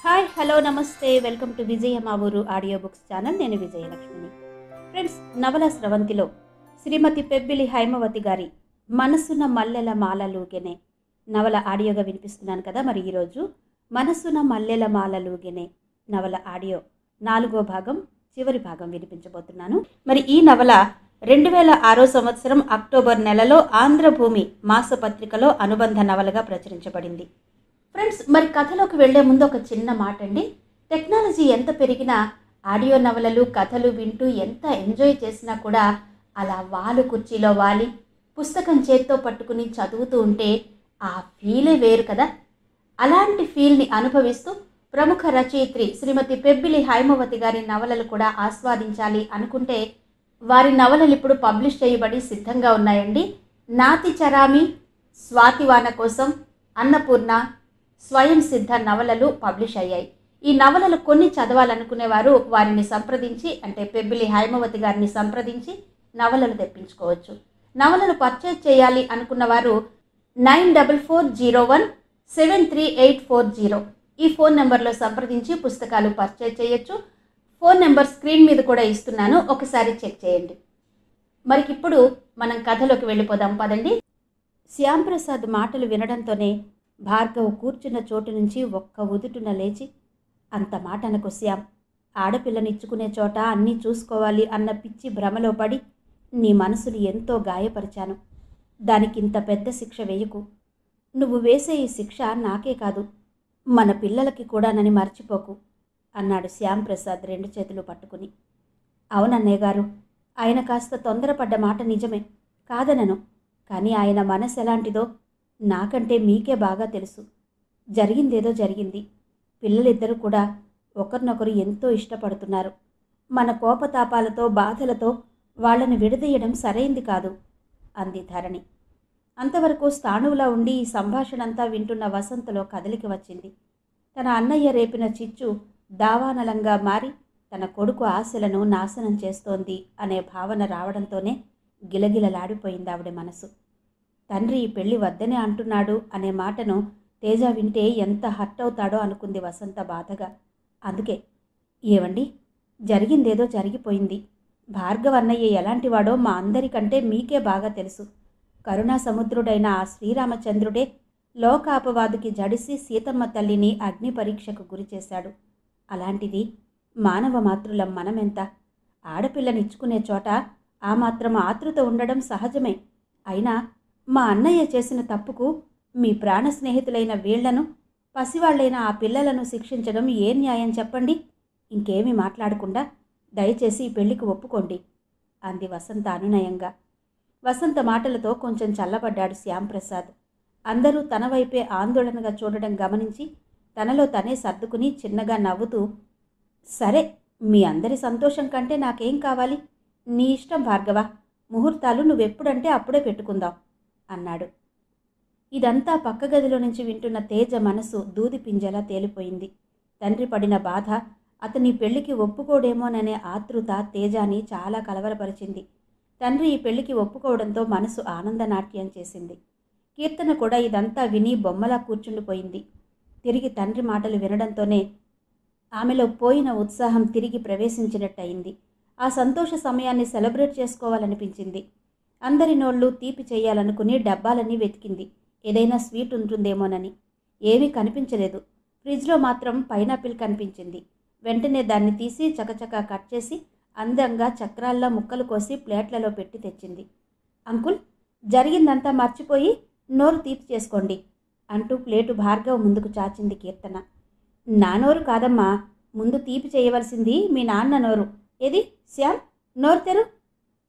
Hi hello నమస్తే welcome to విజయ మా ఊరు ఆడియో బుక్స్ ఛానల్. నేను విజయలక్ష్మిని. ఫ్రెండ్స్, నవల స్రవంతిలో శ్రీమతి పెబ్బిలి హైమవతి గారి మనసున మల్లెల మాలలూగెనే నవల ఆడియోగా వినిపిస్తున్నాను కదా. మరి ఈరోజు మనసున మల్లెల మాలలూగెనే నవల ఆడియో 4వ భాగం చివరి భాగం వినిపించబోతున్నాను. మరి ఈ నవల 2006 సంవత్సరం అక్టోబర్ నెలలో ఆంధ్రభూమి మాసపత్రికలో అనుబంధ నవలగా ప్రచురించబడింది. ఫ్రెండ్స్, మరి కథలోకి వెళ్లే ముందు ఒక చిన్న మాట అండి. టెక్నాలజీ ఎంత పెరిగినా ఆడియో నవలలు కథలు వింటూ ఎంత ఎంజాయ్ చేసినా కూడా అలా వాలు కుర్చీలో వాలి పుస్తకం చేత్తో పట్టుకుని చదువుతూ ఉంటే ఆ ఫీలే వేరు కదా. అలాంటి ఫీల్ని అనుభవిస్తూ ప్రముఖ రచయిత్రి శ్రీమతి పెబ్బిలి హైమవతి గారి నవలలు కూడా ఆస్వాదించాలి అనుకుంటే వారి నవలలు ఇప్పుడు పబ్లిష్ చేయబడి సిద్ధంగా ఉన్నాయండి. నాతి చరామి, స్వాతివాన కోసం, అన్నపూర్ణ, స్వయం సిద్ధ నవలలు పబ్లిష్ అయ్యాయి. ఈ నవలలు కొన్ని చదవాలనుకునేవారు వారిని సంప్రదించి, అంటే పెబ్బిలి హైమవతి గారిని సంప్రదించి నవలలు తెప్పించుకోవచ్చు. నవలలు పర్చేజ్ చేయాలి అనుకున్నవారు 9401733840 ఈ ఫోన్ నెంబర్లో సంప్రదించి పుస్తకాలు పర్చేజ్ చేయొచ్చు. ఫోన్ నెంబర్ స్క్రీన్ మీద కూడా ఇస్తున్నాను, ఒకసారి చెక్ చేయండి. మరికిప్పుడు మనం కథలోకి వెళ్ళిపోదాం పదండి. శ్యాంప్రసాద్ మాటలు వినడంతోనే భార్గవ్ కూర్చున్న చోటు నుంచి ఒక్క ఉదుటున లేచి, అంత మాట అనకు శ్యామ్, ఆడపిల్లనిచ్చుకునే చోట అన్నీ చూసుకోవాలి అన్న పిచ్చి భ్రమలో పడి నీ మనసుని ఎంతో గాయపరిచాను. దానికింత పెద్ద శిక్ష వేయకు. నువ్వు వేసే ఈ శిక్ష నాకే కాదు, మన పిల్లలకి కూడానని మర్చిపోకు అన్నాడు శ్యాంప్రసాద్ 2 చేతులు పట్టుకుని. అవునన్నయ్య గారు, ఆయన కాస్త తొందరపడ్డ మాట నిజమే, కాదనను. కానీ ఆయన మనసు ఎలాంటిదో నాకంటే మీకే బాగా తెలుసు. జరిగిందేదో జరిగింది. పిల్లలిద్దరూ కూడా ఒకరినొకరు ఎంతో ఇష్టపడుతున్నారు. మన కోపతాపాలతో బాధలతో వాళ్ళని విడదీయడం సరైంది కాదు అంది ధరణి. అంతవరకు స్థాణువులా ఉండి ఈ సంభాషణంతా వింటున్న వసంతలో కదలికి వచ్చింది. తన అన్నయ్య రేపిన చిచ్చు దావానలంగా మారి తన కొడుకు ఆశలను నాశనం చేస్తోంది అనే భావన రావడంతోనే గిలగిలలాడిపోయింది ఆవిడ మనసు. తండ్రి ఈ పెళ్లి వద్దనే అంటున్నాడు అనే మాటను తేజ వింటే ఎంత హర్ట్ అవుతాడో అనుకుంది వసంత బాధగా. అందుకే, ఏవండి, జరిగిందేదో జరిగిపోయింది. భార్గవ అన్నయ్య ఎలాంటివాడో మా అందరికంటే మీకే బాగా తెలుసు. కరుణా సముద్రుడైన ఆ శ్రీరామచంద్రుడే లోకాపవాదుకి జడిసి సీతమ్మ తల్లిని అగ్ని పరీక్షకు గురిచేశాడు. అలాంటిది మానవ మాతృలం మనమెంత. ఆడపిల్లనిచ్చుకునే చోట ఆ మాత్రం ఆతృత ఉండడం సహజమే. అయినా మా అన్నయ్య చేసిన తప్పుకు మీ ప్రాణ స్నేహితులైన వీళ్లను, పసివాళ్లైన ఆ పిల్లలను శిక్షించడం ఏ న్యాయం చెప్పండి? ఇంకేమీ మాట్లాడకుండా దయచేసి ఈ పెళ్లికి ఒప్పుకోండి అంది వసంత అనునయంగా. వసంత మాటలతో కొంచెం చల్లబడ్డాడు శ్యాంప్రసాద్. అందరూ తన వైపే ఆందోళనగా చూడడం గమనించి తనలో తనే సర్దుకుని చిన్నగా నవ్వుతూ, సరే, మీ అందరి సంతోషం కంటే నాకేం కావాలి? నీ ఇష్టం భార్గవ, ముహూర్తాలు నువ్వెప్పుడంటే అప్పుడే పెట్టుకుందాం అన్నాడు. ఇదంతా పక్క గదిలో నుంచి వింటున్న తేజ మనసు దూది పింజలా తేలిపోయింది. తండ్రి పడిన బాధ, అతని పెళ్లికి ఒప్పుకోడేమోననే ఆతృత తేజాని చాలా కలవరపరిచింది. తండ్రి ఈ పెళ్లికి ఒప్పుకోవడంతో మనసు ఆనందనాట్యం చేసింది. కీర్తన కూడా ఇదంతా విని బొమ్మలా కూర్చుండిపోయింది. తిరిగి తండ్రి మాటలు వినడంతోనే ఆమెలో పోయిన ఉత్సాహం తిరిగి ప్రవేశించినట్టయింది. ఆ సంతోష సమయాన్ని సెలబ్రేట్ చేసుకోవాలనిపించింది. అందరి నోళ్ళు తీపి చేయాలనుకుని డబ్బాలన్నీ వెతికింది, ఏదైనా స్వీట్ ఉంటుందేమోనని. ఏమీ కనిపించలేదు. ఫ్రిడ్జ్లో మాత్రం పైనాపిల్ కనిపించింది. వెంటనే దాన్ని తీసి చకచకా కట్ చేసి అందంగా చక్రాల్లా ముక్కలు కోసి ప్లేట్లలో పెట్టి తెచ్చింది. అంకుల్, జరిగిందంతా మర్చిపోయి నోరు తీపి చేసుకోండి అంటూ ప్లేటు భార్గవ్ ముందుకు చాచింది కీర్తన. నా నోరు కాదమ్మా, ముందు తీపి చేయవలసింది మీ నాన్న నోరు. ఏది శ్యామ్, నోరు తెరు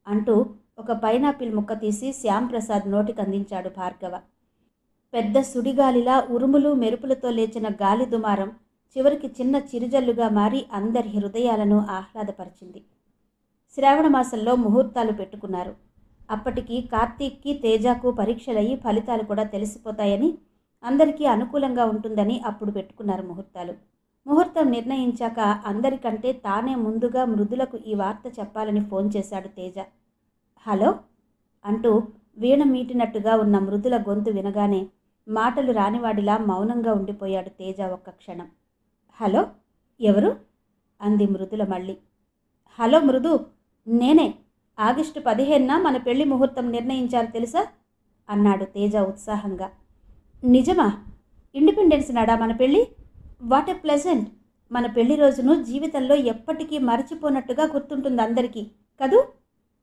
అంటూ ఒక పైనాపిల్ ముక్క తీసి శ్యాంప్రసాద్ నోటికి అందించాడు భార్గవ. పెద్ద సుడిగాలిలా ఉరుములు మెరుపులతో లేచిన గాలి దుమారం చివరికి చిన్న చిరుజల్లుగా మారి అందరి హృదయాలను ఆహ్లాదపరిచింది. శ్రావణమాసంలో ముహూర్తాలు పెట్టుకున్నారు. అప్పటికి కార్తీక్కి తేజాకు పరీక్షలయ్యి ఫలితాలు కూడా తెలిసిపోతాయని, అందరికీ అనుకూలంగా ఉంటుందని అప్పుడు పెట్టుకున్నారు ముహూర్తాలు. ముహూర్తం నిర్ణయించాక అందరికంటే తానే ముందుగా మృదులకు ఈ వార్త చెప్పాలని ఫోన్ చేశాడు తేజ. హలో అంటూ వీణ మీటినట్టుగా ఉన్న మృదుల గొంతు వినగానే మాటలు రానివాడిలా మౌనంగా ఉండిపోయాడు తేజ ఒక్క క్షణం. హలో, ఎవరు? అంది మృదుల మళ్ళీ. హలో మృదు, నేనే. ఆగస్టు 15న మన పెళ్లి ముహూర్తం నిర్ణయించారు తెలుసా? అన్నాడు తేజ ఉత్సాహంగా. నిజమా? ఇండిపెండెన్స్ నాడా మన పెళ్ళి? What a pleasant! మన పెళ్లి రోజును జీవితంలో ఎప్పటికీ మరచిపోనట్టుగా గుర్తుంటుంది అందరికీ కదూ?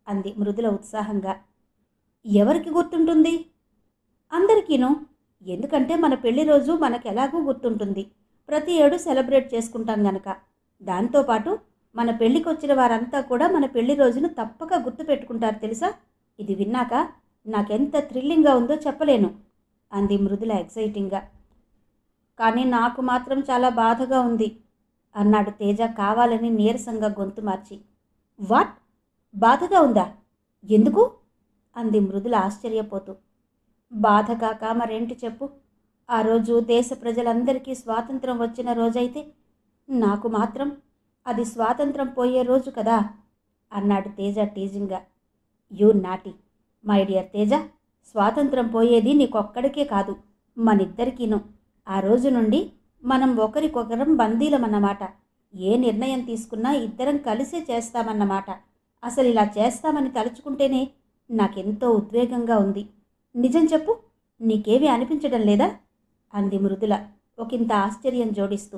అంది మృదుల ఉత్సాహంగా. ఎవరికి గుర్తుంటుంది? అందరికీను. ఎందుకంటే మన పెళ్లి రోజు మనకెలాగూ గుర్తుంటుంది. ప్రతి ఏడు సెలబ్రేట్ చేసుకుంటాం గనక. దాంతోపాటు మన పెళ్ళికి వచ్చిన వారంతా కూడా మన పెళ్లి రోజును తప్పక గుర్తుపెట్టుకుంటారు తెలుసా? ఇది విన్నాక నాకెంత థ్రిల్లింగ్గా ఉందో చెప్పలేను అంది మృదుల ఎక్సైటింగ్గా. కానీ నాకు మాత్రం చాలా బాధగా ఉంది అన్నాడు తేజ కావాలని నీరసంగా గొంతు మార్చి. వాట్? బాధగా ఉందా? ఎందుకు? అంది మృదుల ఆశ్చర్యపోతూ. బాధ కాక మరేంటి చెప్పు. ఆ రోజు దేశ ప్రజలందరికీ స్వాతంత్రం వచ్చిన రోజైతే నాకు మాత్రం అది స్వాతంత్రం పోయే రోజు కదా అన్నాడు తేజ టీజింగ్గా. You naughty. My dear Teja, స్వాతంత్రం పోయేది నీకొక్కడికే కాదు, మనిద్దరికీను. ఆ రోజు నుండి మనం ఒకరికొకరం బందీలమన్నమాట. ఏ నిర్ణయం తీసుకున్నా ఇద్దరం కలిసే చేస్తామన్నమాట. అసలు ఇలా చేస్తామని తలుచుకుంటేనే నాకెంతో ఉద్వేగంగా ఉంది. నిజం చెప్పు, నీకేమీ అనిపించడం లేదా? అంది మృదుల ఒకంత ఆశ్చర్యం జోడిస్తూ.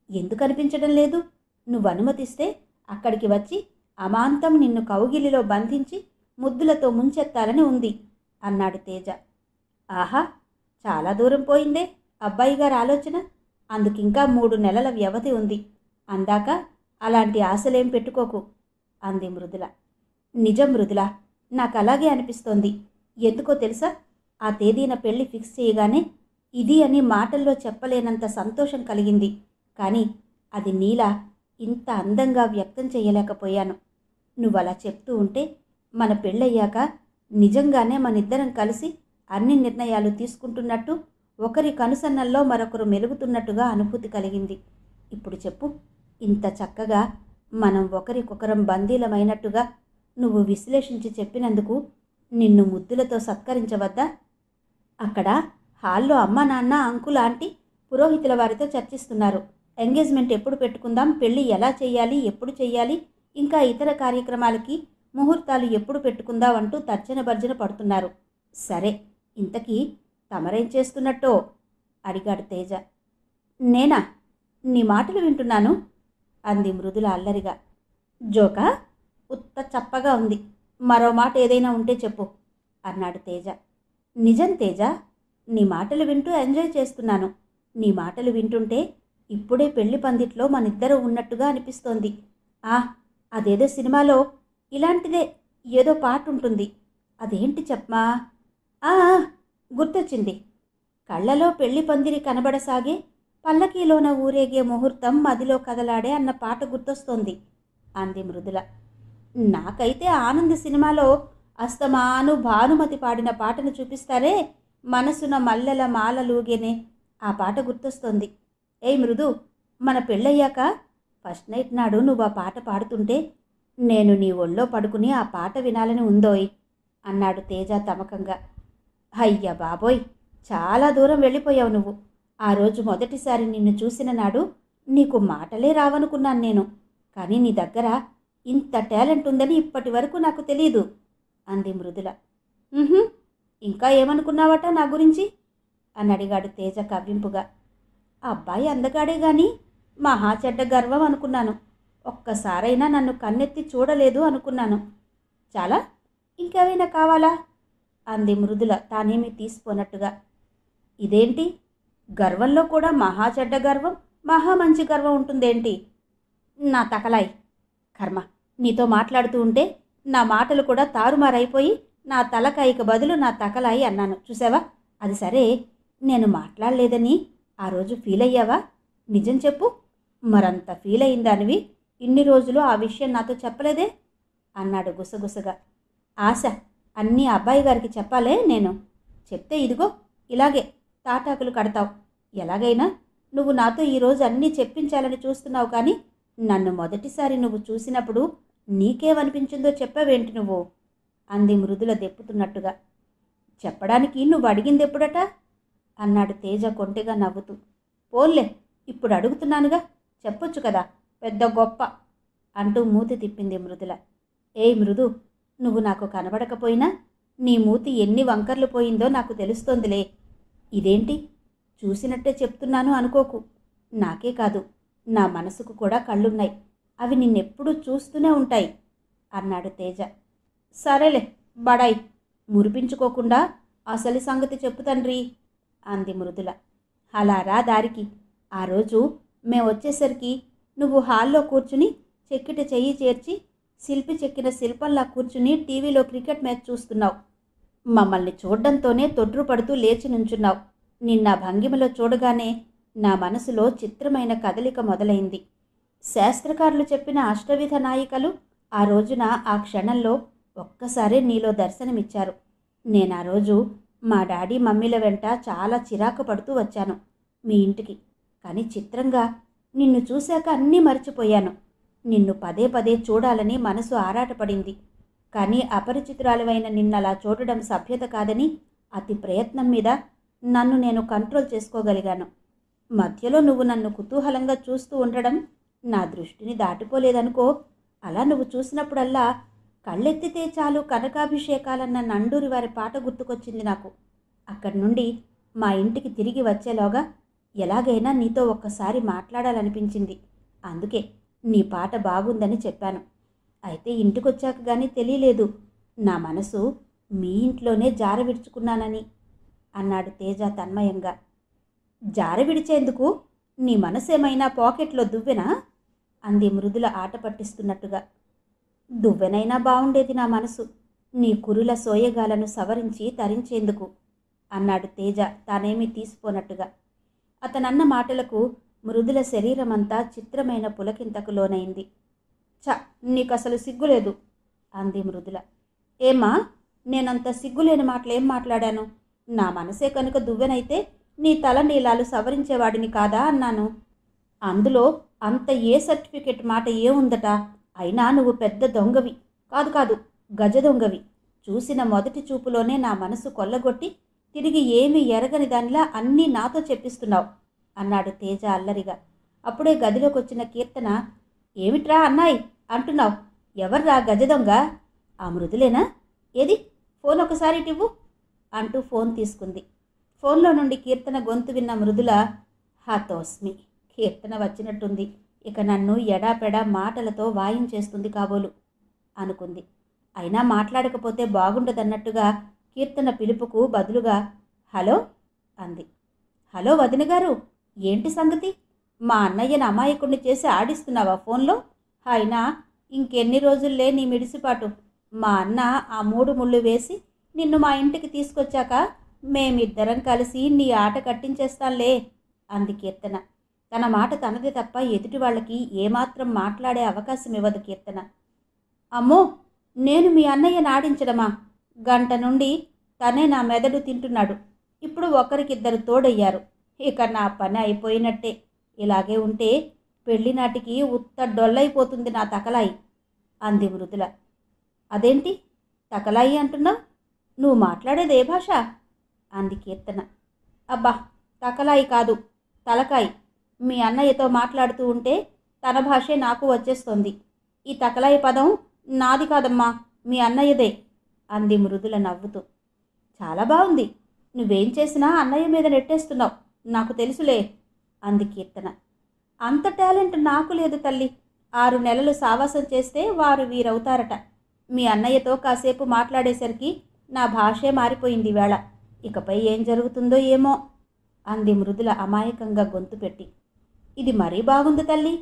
ఎందుకు అనిపించడం లేదు? నువ్వు అనుమతిస్తే అక్కడికి వచ్చి అమాంతం నిన్ను కౌగిలిలో బంధించి ముద్దులతో ముంచెత్తాలని ఉంది అన్నాడు తేజ. ఆహా, చాలా దూరం పోయిందే అబ్బాయి గారి ఆలోచన. అందుకింకా 3 నెలల వ్యవధి ఉంది. అందాక అలాంటి ఆశలేం పెట్టుకోకు అంది మృదుల. నిజం మృదుల, నాకు అలాగే అనిపిస్తోంది. ఎందుకో తెలుసా? ఆ తేదీన పెళ్లి ఫిక్స్ చేయగానే ఇది అని మాటల్లో చెప్పలేనంత సంతోషం కలిగింది. కానీ అది నీలా ఇంత అందంగా వ్యక్తం చేయలేకపోయాను. నువ్వలా చెప్తూ ఉంటే మన పెళ్ళయ్యాక నిజంగానే మనిద్దరం కలిసి అన్ని నిర్ణయాలు తీసుకుంటున్నట్టు, ఒకరి కనుసన్నల్లో మరొకరు మెలుగుతున్నట్టుగా అనుభూతి కలిగింది. ఇప్పుడు చెప్పు, ఇంత చక్కగా మనం ఒకరికొకరం బందీలమైనట్టుగా నువ్వు విశ్లేషించి చెప్పినందుకు నిన్ను ముద్దులతో సత్కరించవద్దా? అక్కడ హాల్లో అమ్మ, నాన్న, అంకుల్, ఆంటీ పురోహితుల వారితో చర్చిస్తున్నారు. ఎంగేజ్మెంట్ ఎప్పుడు పెట్టుకుందాం, పెళ్ళి ఎలా చేయాలి, ఎప్పుడు చేయాలి, ఇంకా ఇతర కార్యక్రమాలకి ముహూర్తాలు ఎప్పుడు పెట్టుకుందాం అంటూ తర్జన భర్జన పడుతున్నారు. సరే, ఇంతకీ తమరేం చేస్తున్నట్టో అడిగాడు తేజ. నేనా? నీ మాటలు వింటున్నాను అంది మృదుల అల్లరిగా. జోకా? ఉత్త చప్పగా ఉంది. మరో మాట ఏదైనా ఉంటే చెప్పు అన్నాడు తేజ. నిజం తేజ, నీ మాటలు వింటూ ఎంజాయ్ చేస్తున్నాను. నీ మాటలు వింటుంటే ఇప్పుడే పెళ్లి పందిట్లో మనిద్దరం ఉన్నట్టుగా అనిపిస్తోంది. అదేదో సినిమాలో ఇలాంటిదే ఏదో పాట ఉంటుంది. అదేంటి చెప్పమా? గుర్తొచ్చింది. కళ్ళలో పెళ్లి పందిరి కనబడసాగే, పల్లకీలోన ఊరేగే ముహూర్తం మదిలో కదలాడే అన్న పాట గుర్తొస్తోంది అంది మృదుల. నాకైతే ఆనంద్ సినిమాలో అస్తమాను భానుమతి పాడిన పాటను చూపిస్తారే, మనసున మల్లెల మాలలూగేనే, ఆ పాట గుర్తొస్తోంది. ఏయ్ మృదు, మన పెళ్ళయ్యాక ఫస్ట్ నైట్ నాడు నువ్వు ఆ పాట పాడుతుంటే నేను నీ ఒళ్ళో పడుకుని ఆ పాట వినాలని ఉందోయ్ అన్నాడు తేజ తమకంగా. అయ్య బాబోయ్, చాలా దూరం వెళ్ళిపోయావు నువ్వు. ఆ రోజు మొదటిసారి నిన్ను చూసిన నాడు నీకు మాటలే రావనుకున్నాను నేను. కానీ నీ దగ్గర ఇంత టాలెంట్ ఉందని ఇప్పటి వరకు నాకు తెలీదు అంది మృదుల. ఇంకా ఏమనుకున్నావట నా గురించి అని అడిగాడు తేజ కవ్వింపుగా. అబ్బాయి అందగాడే గాని మహా చెడ్డ గర్వం అనుకున్నాను. ఒక్కసారైనా నన్ను కన్నెత్తి చూడలేదు అనుకున్నాను. చాలా? ఇంకేమైనా కావాలా అంది మృదుల తానేమీ తీసిపోనట్టుగా. ఇదేంటి, గర్వంలో కూడా మహా చెడ్డ గర్వం, మహా మంచి గర్వం ఉంటుందేంటి? నా తకలాయి కర్మ, నీతో మాట్లాడుతూ ఉంటే నా మాటలు కూడా తారుమారైపోయి నా తలకాయికి బదులు నా తకలాయి అన్నాను. చూసావా? అది సరే, నేను మాట్లాడలేదని ఆ రోజు ఫీల్ అయ్యావా? నిజం చెప్పు. మరంత ఫీల్ అయిందానివి ఇన్ని రోజులు ఆ విషయం నాతో చెప్పలేదే అన్నాడు గుసగుసగా. ఆశ అన్నీ అబ్బాయి గారికి చెప్పాలే నేను. చెప్తే ఇదిగో ఇలాగే తాటాకులు కడతావు. ఎలాగైనా నువ్వు నాతో ఈరోజు అన్నీ చెప్పించాలని చూస్తున్నావు. కానీ నన్ను మొదటిసారి నువ్వు చూసినప్పుడు నీకేమనిపించిందో చెప్పవేంటి నువ్వు అంది మృదుల దెప్పుతున్నట్టుగా. చెప్పడానికి నువ్వు అడిగింది ఎప్పుడట అన్నాడు తేజ కొంటెగా నవ్వుతూ. పోన్లే, ఇప్పుడు అడుగుతున్నానుగా, చెప్పొచ్చు కదా, పెద్ద గొప్ప అంటూ మూతి తిప్పింది మృదుల. ఏయ్ మృదు, నువ్వు నాకు కనబడకపోయినా నీ మూతి ఎన్ని వంకర్లు పోయిందో నాకు తెలుస్తోందిలే. ఇదేంటి, చూసినట్టే చెప్తున్నాను అనుకోకు. నాకే కాదు, నా మనసుకు కూడా కళ్ళున్నాయి. అవి నిన్నెప్పుడూ చూస్తూనే ఉంటాయి అన్నాడు తేజ. సరేలే బడాయి, మురిపించుకోకుండా అసలు సంగతి చెప్పు తండ్రి అంది మృదుల. అలా రా దారికి. ఆ రోజు మేమొచ్చేసరికి నువ్వు హాల్లో కూర్చుని చెక్కిట చెయ్యి చేర్చి శిల్పి చెక్కిన శిల్పంలా కూర్చుని టీవీలో క్రికెట్ మ్యాచ్ చూస్తున్నావు. మమ్మల్ని చూడ్డంతోనే తొట్రుపడుతూ లేచి నుంచున్నావు. నిన్న భంగిమలో చూడగానే నా మనసులో చిత్రమైన కదలిక మొదలైంది. శాస్త్రకారులు చెప్పిన అష్టవిధ నాయికలు ఆ రోజున ఆ క్షణంలో ఒక్కసారే నీలో దర్శనమిచ్చారు. నేనా రోజు మా డాడీ మమ్మీల వెంట చాలా చిరాకు పడుతూ వచ్చాను మీ ఇంటికి. కానీ చిత్రంగా నిన్ను చూశాక అన్నీ మర్చిపోయాను. నిన్ను పదే పదే చూడాలని మనసు ఆరాటపడింది. కానీ అపరిచితురాలివైన నిన్నలా చూడడం సభ్యత కాదని అతి ప్రయత్నం మీద నన్ను నేను కంట్రోల్ చేసుకోగలిగాను. మధ్యలో నువ్వు నన్ను కుతూహలంగా చూస్తూ ఉండడం నా దృష్టిని దాటిపోలేదనుకో. అలా నువ్వు చూసినప్పుడల్లా కళ్ళెత్తితే చాలు కనకాభిషేకాలన్న నండూరి వారి పాట గుర్తుకొచ్చింది నాకు. అక్కడి నుండి మా ఇంటికి తిరిగి వచ్చేలోగా ఎలాగైనా నీతో ఒక్కసారి మాట్లాడాలనిపించింది. అందుకే నీ పాట బాగుందని చెప్పాను. అయితే ఇంటికొచ్చాక కానీ తెలియలేదు నా మనసు మీ ఇంట్లోనే జార విడుచుకున్నానని అన్నాడు తేజ తన్మయంగా. జార విడిచేందుకు నీ మనసేమైనా పాకెట్లో దువ్వెనా అంది మృదుల ఆట పట్టిస్తున్నట్టుగా. దువ్వెనైనా బావుండేది నా మనసు, నీ కురుల సోయగాలను సవరించి తరించేందుకు అన్నాడు తేజ తానేమీ తీసిపోనట్టుగా. అతనన్న మాటలకు మృదుల శరీరమంతా చిత్రమైన పులకింతకు లోనైంది. చ, నీకసలు సిగ్గులేదు అంది మృదుల. ఏమా, నేనంత సిగ్గులేని మాటలేం మాట్లాడాను? నా మనసే కనుక దువ్వెనైతే నీ తల నీలాలు సవరించేవాడిని కాదా అన్నాను. అందులో అంత ఏ సర్టిఫికెట్ మాట ఏముందట? అయినా నువ్వు పెద్ద దొంగవి కాదు, గజ దొంగవి. చూసిన మొదటి చూపులోనే నా మనసు కొల్లగొట్టి తిరిగి ఏమీ ఎరగని దానిలా అన్నీ నాతో చెప్పిస్తున్నావు అన్నాడు తేజ అల్లరిగా. అప్పుడే గదిలోకొచ్చిన కీర్తన, ఏమిట్రా అన్నాయి అంటున్నావు? ఎవర్రా గజ దొంగ? ఆ మృదులేనా? ఏది ఫోన్ ఒకసారి ఇవ్వు అంటూ ఫోన్ తీసుకుంది. ఫోన్లో నుండి కీర్తన గొంతు విన్న మృదుల, హతోస్మి, కీర్తన వచ్చినట్టుంది, ఇక నన్ను ఎడాపెడా మాటలతో వాయించేస్తుంది కాబోలు అనుకుంది. అయినా మాట్లాడకపోతే బాగుండదన్నట్టుగా కీర్తన పిలుపుకు బదులుగా హలో అంది. హలో వదిన గారు, ఏంటి సంగతి? మా అన్నయ్యను అమాయకుడిని చేసి ఆడిస్తున్నావా ఫోన్లో? అయినా ఇంకెన్ని రోజుల్లే నీ మిడిసిపాటు? మా అన్న ఆ 3 ముళ్ళు వేసి నిన్ను మా ఇంటికి తీసుకొచ్చాక మేమిద్దరం కలిసి నీ ఆట కట్టించేస్తాంలే అంది కీర్తన. తన మాట తనదే తప్ప ఎదుటి వాళ్ళకి ఏమాత్రం మాట్లాడే అవకాశం ఇవ్వదు కీర్తన. అమ్మో, నేను మీ అన్నయ్యను ఆడించడమా? గంట నుండి తనే నా మెదడు తింటున్నాడు. ఇప్పుడు ఒకరికిద్దరు తోడయ్యారు. ఇక నా పని అయిపోయినట్టే. ఇలాగే ఉంటే పెళ్లినాటికి ఉత్త డొల్లైపోతుంది నా తకలాయి అంది మృదుల. అదేంటి తకలాయి అంటున్నావు? నువ్వు మాట్లాడేది ఏ భాష అంది కీర్తన. అబ్బా, తకలాయి కాదు, తలకాయి. మీ అన్నయ్యతో మాట్లాడుతూ ఉంటే తన భాషే నాకు వచ్చేస్తోంది. ఈ తకలాయి పదం నాది కాదమ్మా, మీ అన్నయ్యదే అంది మృదుల నవ్వుతూ. చాలా బాగుంది, నువ్వేం చేసినా అన్నయ్య మీద నెట్టేస్తున్నావు, నాకు తెలుసులే అంది కీర్తన. అంత టాలెంట్ నాకు లేదు తల్లి. 6 నెలలు సావాసం చేస్తే వారు వీరవుతారట. మీ అన్నయ్యతో కాసేపు మాట్లాడేసరికి నా భాషే మారిపోయింది వేళ. ఇకపై ఏం జరుగుతుందో ఏమో అంది మృదుల అమాయకంగా గొంతు పెట్టి. ఇది మరీ బాగుంది తల్లి.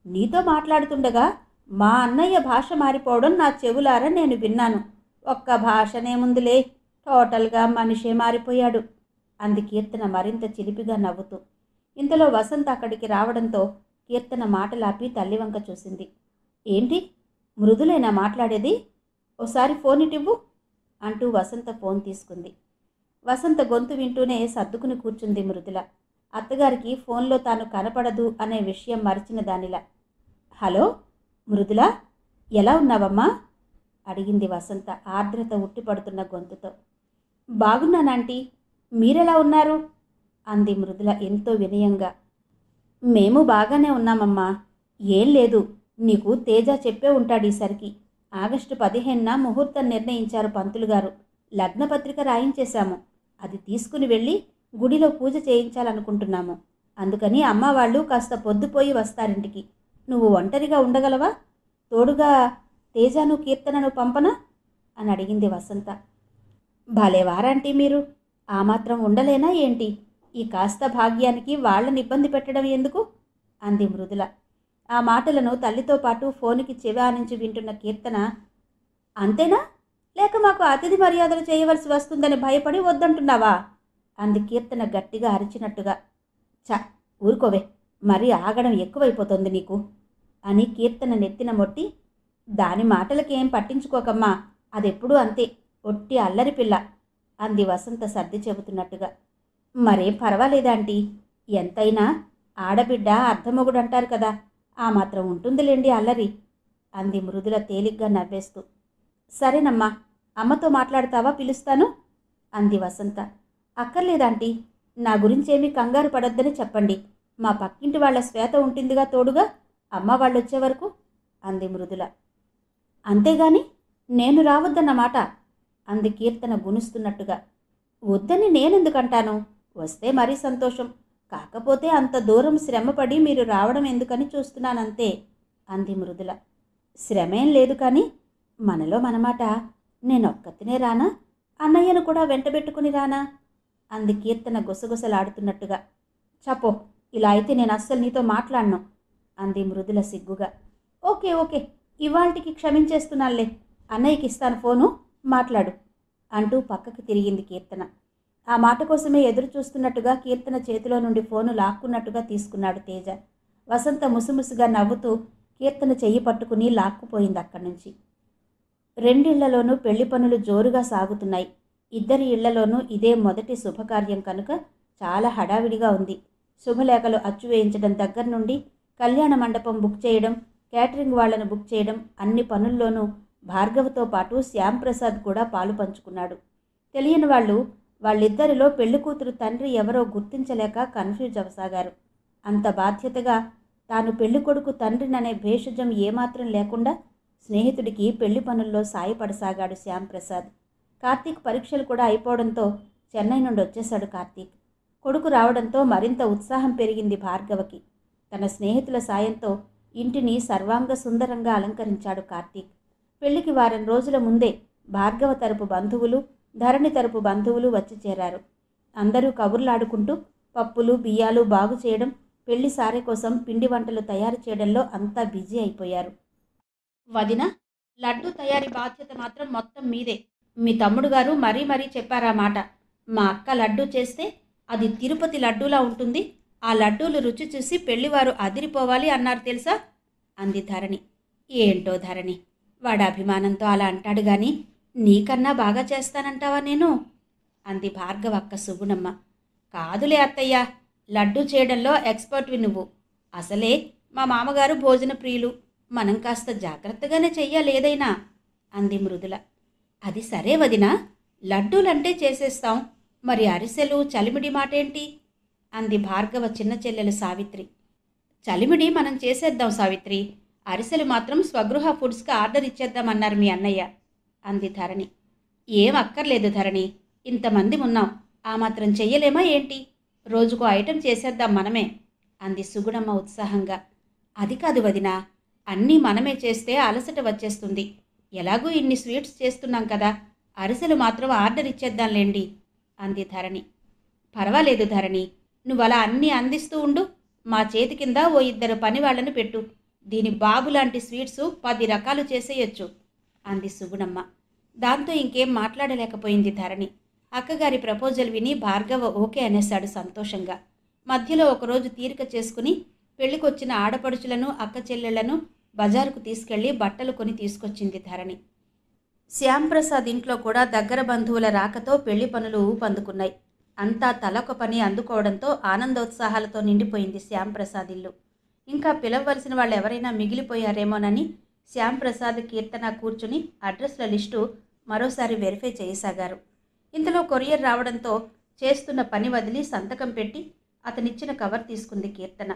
నీతో మాట్లాడుతుండగా మా అన్నయ్య భాష మారిపోవడం నా చెవులారా నేను విన్నాను. ఒక్క భాషనేముందిలే, టోటల్గా మనిషే మారిపోయాడు అంది కీర్తన మరింత చిలిపిగా నవ్వుతూ. ఇంతలో వసంత్ అక్కడికి రావడంతో కీర్తన మాటలాపి తల్లివంక చూసింది. ఏంటి, మృదులేనా మాట్లాడేది? ఓసారి ఫోన్ ఇటివ్వు అంటూ వసంత ఫోన్ తీసుకుంది. వసంత గొంతు వింటూనే సర్దుకుని కూర్చుంది మృదుల. అత్తగారికి ఫోన్లో తాను కనపడదు అనే విషయం మరిచిన దానిలా. హలో మృదుల, ఎలా ఉన్నావమ్మా అడిగింది వసంత ఆర్ద్రత ఉట్టిపడుతున్న గొంతుతో. బాగున్నానంటీ, మీరెలా ఉన్నారు అంది మృదుల ఎంతో వినయంగా. మేము బాగానే ఉన్నామమ్మా. ఏం లేదు, నీకు తేజ చెప్పే ఉంటాడు ఈసరికి. ఆగస్టు 15న ముహూర్తం నిర్ణయించారు పంతులు గారు. లగ్నపత్రిక రాయించేశాము. అది తీసుకుని వెళ్ళి గుడిలో పూజ చేయించాలనుకుంటున్నాము. అందుకని అమ్మ వాళ్ళు కాస్త పొద్దుపోయి వస్తారింటికి. నువ్వు ఒంటరిగా ఉండగలవా? తోడుగా తేజను కీర్తనను పంపనా అని అడిగింది వసంత. భలే వారంటీ మీరు. ఆ మాత్రం ఉండలేనా ఏంటి? ఈ కాస్త భాగ్యానికి వాళ్ళని ఇబ్బంది పెట్టడం ఎందుకు అంది మృదుల. ఆ మాటలను తల్లితో పాటు ఫోనుకి చెవి ఆనించి వింటున్న కీర్తన, అంతేనా? లేక మాకు అతిథి మర్యాదలు చేయవలసి వస్తుందని భయపడి వద్దంటున్నావా అంది కీర్తన గట్టిగా అరిచినట్టుగా. చ ఊరుకోవే, మరి ఆగడం ఎక్కువైపోతుంది నీకు అని కీర్తన నెత్తిన మొట్టి, దాని మాటలకేం పట్టించుకోకమ్మా, అదెప్పుడూ అంతే, ఒట్టి అల్లరి పిల్ల అంది వసంత సర్ది చెబుతున్నట్టుగా. మరేం పర్వాలేదాంటీ, ఎంతైనా ఆడబిడ్డ అర్ధమొగుడంటారు కదా, ఆ మాత్రం ఉంటుందిలేండి అల్లరి అంది మృదుల తేలిగ్గా నవ్వేస్తూ. సరేనమ్మా, అమ్మతో మాట్లాడతావా? పిలుస్తాను అంది వసంత. అక్కర్లేదాంటీ, నా గురించేమీ కంగారు పడొద్దని చెప్పండి. మా పక్కింటి వాళ్ళ శ్వేత ఉంటుందిగా తోడుగా, అమ్మ వాళ్ళొచ్చే వరకు అంది మృదుల. అంతేగాని నేను రావద్దన్నమాట అంది కీర్తన గునుస్తున్నట్టుగా. వద్దని నేనెందుకంటాను? వస్తే మరీ సంతోషం. కాకపోతే అంత దూరం శ్రమపడి మీరు రావడం ఎందుకని చూస్తున్నానంతే అంది మృదుల. శ్రమేం లేదు కానీ మనలో మనమాట, నేనొక్కతినే రానా? అన్నయ్యను కూడా వెంటబెట్టుకుని రానా అంది కీర్తన గుసగుసలాడుతున్నట్టుగా. చపో, ఇలా అయితే నేను అస్సలు నీతో మాట్లాడను అంది మృదుల సిగ్గుగా. ఓకే ఓకే, ఇవాల్టికి క్షమించేస్తున్నానులే. అన్నయ్యకి ఇస్తాను ఫోను, మాట్లాడు అంటూ పక్కకి తిరిగింది కీర్తన. ఆ మాట కోసమే ఎదురు చూస్తున్నట్టుగా కీర్తన చేతిలో నుండి ఫోను లాక్కున్నట్టుగా తీసుకున్నాడు తేజ. వసంత ముసుముసుగా నవ్వుతూ కీర్తన చెయ్యి పట్టుకుని లాక్కుపోయింది అక్కడి నుంచి. రెండిళ్లలోనూ పెళ్లి పనులు జోరుగా సాగుతున్నాయి. ఇద్దరి ఇళ్లలోనూ ఇదే మొదటి శుభకార్యం కనుక చాలా హడావిడిగా ఉంది. శుభలేఖలు అచ్చు వేయించడం దగ్గర నుండి కళ్యాణ మండపం బుక్ చేయడం, క్యాటరింగ్ వాళ్లను బుక్ చేయడం, అన్ని పనుల్లోనూ భార్గవతో పాటు శ్యాంప్రసాద్ కూడా పాలు పంచుకున్నాడు. తెలియని వాళ్ళిద్దరిలో పెళ్లికూతురు తండ్రి ఎవరో గుర్తించలేక కన్ఫ్యూజ్ అవసాగారు. అంత బాధ్యతగా తాను పెళ్లికొడుకు తండ్రిననే భేషజం ఏమాత్రం లేకుండా స్నేహితుడికి పెళ్లి పనుల్లో సాయపడసాగాడు శ్యాంప్రసాద్. కార్తీక్ పరీక్షలు కూడా అయిపోవడంతో చెన్నై నుండి వచ్చేశాడు కార్తీక్. కొడుకు రావడంతో మరింత ఉత్సాహం పెరిగింది భార్గవకి. తన స్నేహితుల సాయంతో ఇంటిని సర్వాంగ సుందరంగా అలంకరించాడు కార్తీక్. పెళ్లికి వారం రోజుల ముందే భార్గవ తరపు బంధువులు, ధరణి తరపు బంధువులు వచ్చి చేరారు. అందరూ కబుర్లాడుకుంటూ పప్పులు బియ్యాలు బాగు చేయడం, పెళ్లి సారె కోసం పిండి వంటలు తయారు చేయడంలో అంతా బిజీ అయిపోయారు. వదిన, లడ్డూ తయారీ బాధ్యత మాత్రం మొత్తం మీదే. మీ తమ్ముడు గారు మరీ మరీ చెప్పారా మాట. మా అక్క లడ్డూ చేస్తే అది తిరుపతి లడ్డూలా ఉంటుంది, ఆ లడ్డూలు రుచి చూసి పెళ్లివారు అదిరిపోవాలి అన్నారు తెలుసా అంది ధరణి. ఏంటో ధరణి, వాడి అభిమానంతో అలా అంటాడు గాని నీకన్నా బాగా చేస్తానంటావా నేను అంది భార్గవ అక్క సుగుణమ్మ. కాదులే అత్తయ్య, లడ్డూ చేయడంలో ఎక్స్పర్ట్వి నువ్వు. అసలే మా మామగారు భోజన ప్రియులు, మనం కాస్త జాగ్రత్తగానే చెయ్యాలి ఏదైనా అంది మృదుల. అది సరే వదినా, లడ్డూలంటే చేసేస్తాం, మరి అరిసెలు చలిమిడి మాటేంటి అంది భార్గవ చిన్న చెల్లెలు సావిత్రి. చలిమిడి మనం చేసేద్దాం సావిత్రి, అరిసెలు మాత్రం స్వగృహ ఫుడ్స్కి ఆర్డర్ ఇచ్చేద్దామన్నారు మీ అన్నయ్య అంది ధరణి. ఏం అక్కర్లేదు ధరణి, ఇంతమంది ఉన్నాం, ఆ మాత్రం చెయ్యలేమా ఏంటి? రోజుకో ఐటెం చేసేద్దాం మనమే అంది సుగుణమ్మ ఉత్సాహంగా. అది కాదు వదినా, అన్నీ మనమే చేస్తే అలసట వచ్చేస్తుంది. ఎలాగూ ఇన్ని స్వీట్స్ చేస్తున్నాం కదా, అరిసెలు మాత్రం ఆర్డర్ ఇచ్చేద్దాంలేండి అంది ధరణి. పర్వాలేదు ధరణి, నువ్వలా అన్నీ అందిస్తూ ఉండు, మా చేతి కింద ఓ ఇద్దరు పని వాళ్ళను పెట్టు, దీని బాబు లాంటి స్వీట్సు 10 రకాలు చేసేయొచ్చు అంది సుగుణమ్మ. దాంతో ఇంకేం మాట్లాడలేకపోయింది ధరణి. అక్కగారి ప్రపోజల్ విని భార్గవ ఓకే అనేశాడు సంతోషంగా. మధ్యలో ఒకరోజు తీరిక చేసుకుని పెళ్లికొచ్చిన ఆడపడుచులను అక్క చెల్లెళ్లను బజారుకు తీసుకెళ్లి బట్టలు కొని తీసుకొచ్చింది ధరణి. శ్యాంప్రసాద్ ఇంట్లో కూడా దగ్గర బంధువుల రాకతో పెళ్లి పనులు ఊపందుకున్నాయి. అంతా తలొక పని అందుకోవడంతో ఆనందోత్సాహాలతో నిండిపోయింది శ్యాంప్రసాద్ ఇల్లు. ఇంకా పిలవవలసిన వాళ్ళు ఎవరైనా మిగిలిపోయారేమోనని శ్యాంప్రసాద్, కీర్తన కూర్చుని అడ్రస్ల లిస్టు మరోసారి వెరిఫై చేయసాగారు. ఇంతలో కొరియర్ రావడంతో చేస్తున్న పని వదిలి సంతకం పెట్టి అతనిచ్చిన కవర్ తీసుకుంది కీర్తన.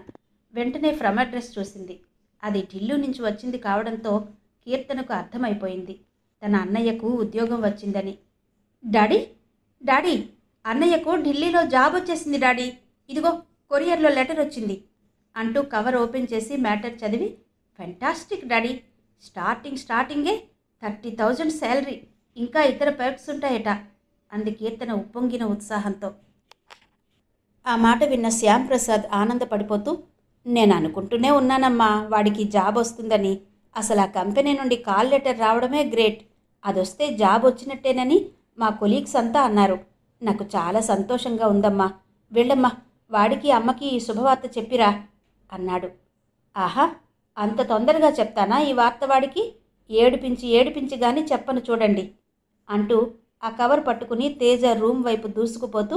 వెంటనే ఫ్రమ్ అడ్రస్ చూసింది. అది ఢిల్లీ నుంచి వచ్చింది కావడంతో కీర్తనకు అర్థమైపోయింది తన అన్నయ్యకు ఉద్యోగం వచ్చిందని. డాడీ డాడీ, అన్నయ్యకు ఢిల్లీలో జాబ్ వచ్చేసింది డాడీ, ఇదిగో కొరియర్లో లెటర్ వచ్చింది అంటూ కవర్ ఓపెన్ చేసి మ్యాటర్ చదివి, ఫెంటాస్టిక్ డాడీ, స్టార్టింగే 30,000 శాలరీ, ఇంకా ఇతర పర్క్స్ ఉంటాయట అంది కీర్తన ఉప్పొంగిన ఉత్సాహంతో. ఆ మాట విన్న శ్యాంప్రసాద్ ఆనందపడిపోతూ, నేను అనుకుంటూనే ఉన్నానమ్మా వాడికి జాబ్ వస్తుందని. అసలు ఆ కంపెనీ నుండి కాల్ లెటర్ రావడమే గ్రేట్. అదొస్తే జాబ్ వచ్చినట్టేనని మా కొలీగ్స్ అంతా అన్నారు. నాకు చాలా సంతోషంగా ఉందమ్మా. వెళ్ళమ్మా, వాడికి అమ్మకి ఈ శుభవార్త చెప్పిరా అన్నాడు. ఆహా, అంత తొందరగా చెప్తానా ఈ వార్త వాడికి? ఏడిపించి గాని చెప్పను చూడండి అంటూ ఆ కవర్ పట్టుకుని తేజ రూమ్ వైపు దూసుకుపోతూ,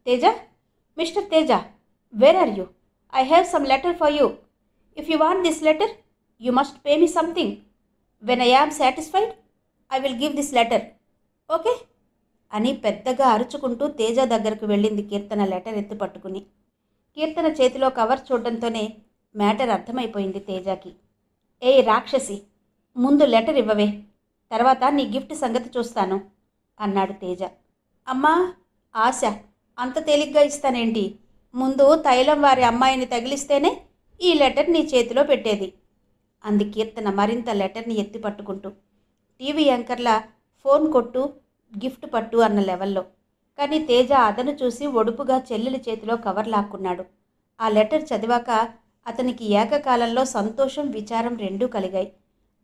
Teja, mister Teja, where are you? I have some letter for you. If you want this letter you must pay me something. When I am satisfied I will give this letter, okay అని పెద్దగా అరుచుకుంటూ తేజ దగ్గరకు వెళ్ళింది కీర్తన letter ఎత్తి పట్టుకుని. కీర్తన చేతిలో cover చూడడంతోనే matter అర్థమైపోయింది తేజకి. ఏ రాక్షసి, ముందు లెటర్ ఇవ్వవే, తర్వాత నీ గిఫ్ట్ సంగతి చూస్తాను అన్నాడు తేజ. అమ్మా, ఆశ, అంత తేలిగ్గా ఇస్తానేంటి? ముందు తైలం వారి అమ్మాయిని తగిలిస్తేనే ఈ లెటర్ నీ చేతిలో పెట్టేది అంది కీర్తన మరింత లెటర్ని ఎత్తి పట్టుకుంటూ. టీవీ యాంకర్లా ఫోన్ కొట్టు, గిఫ్ట్ పట్టు అన్న లెవెల్లో. కానీ తేజ అదను చూసి ఒడుపుగా చెల్లెలి చేతిలో కవర్ లాక్కున్నాడు. ఆ లెటర్ చదివాక అతనికి ఏకకాలంలో సంతోషం, విచారం రెండూ కలిగాయి.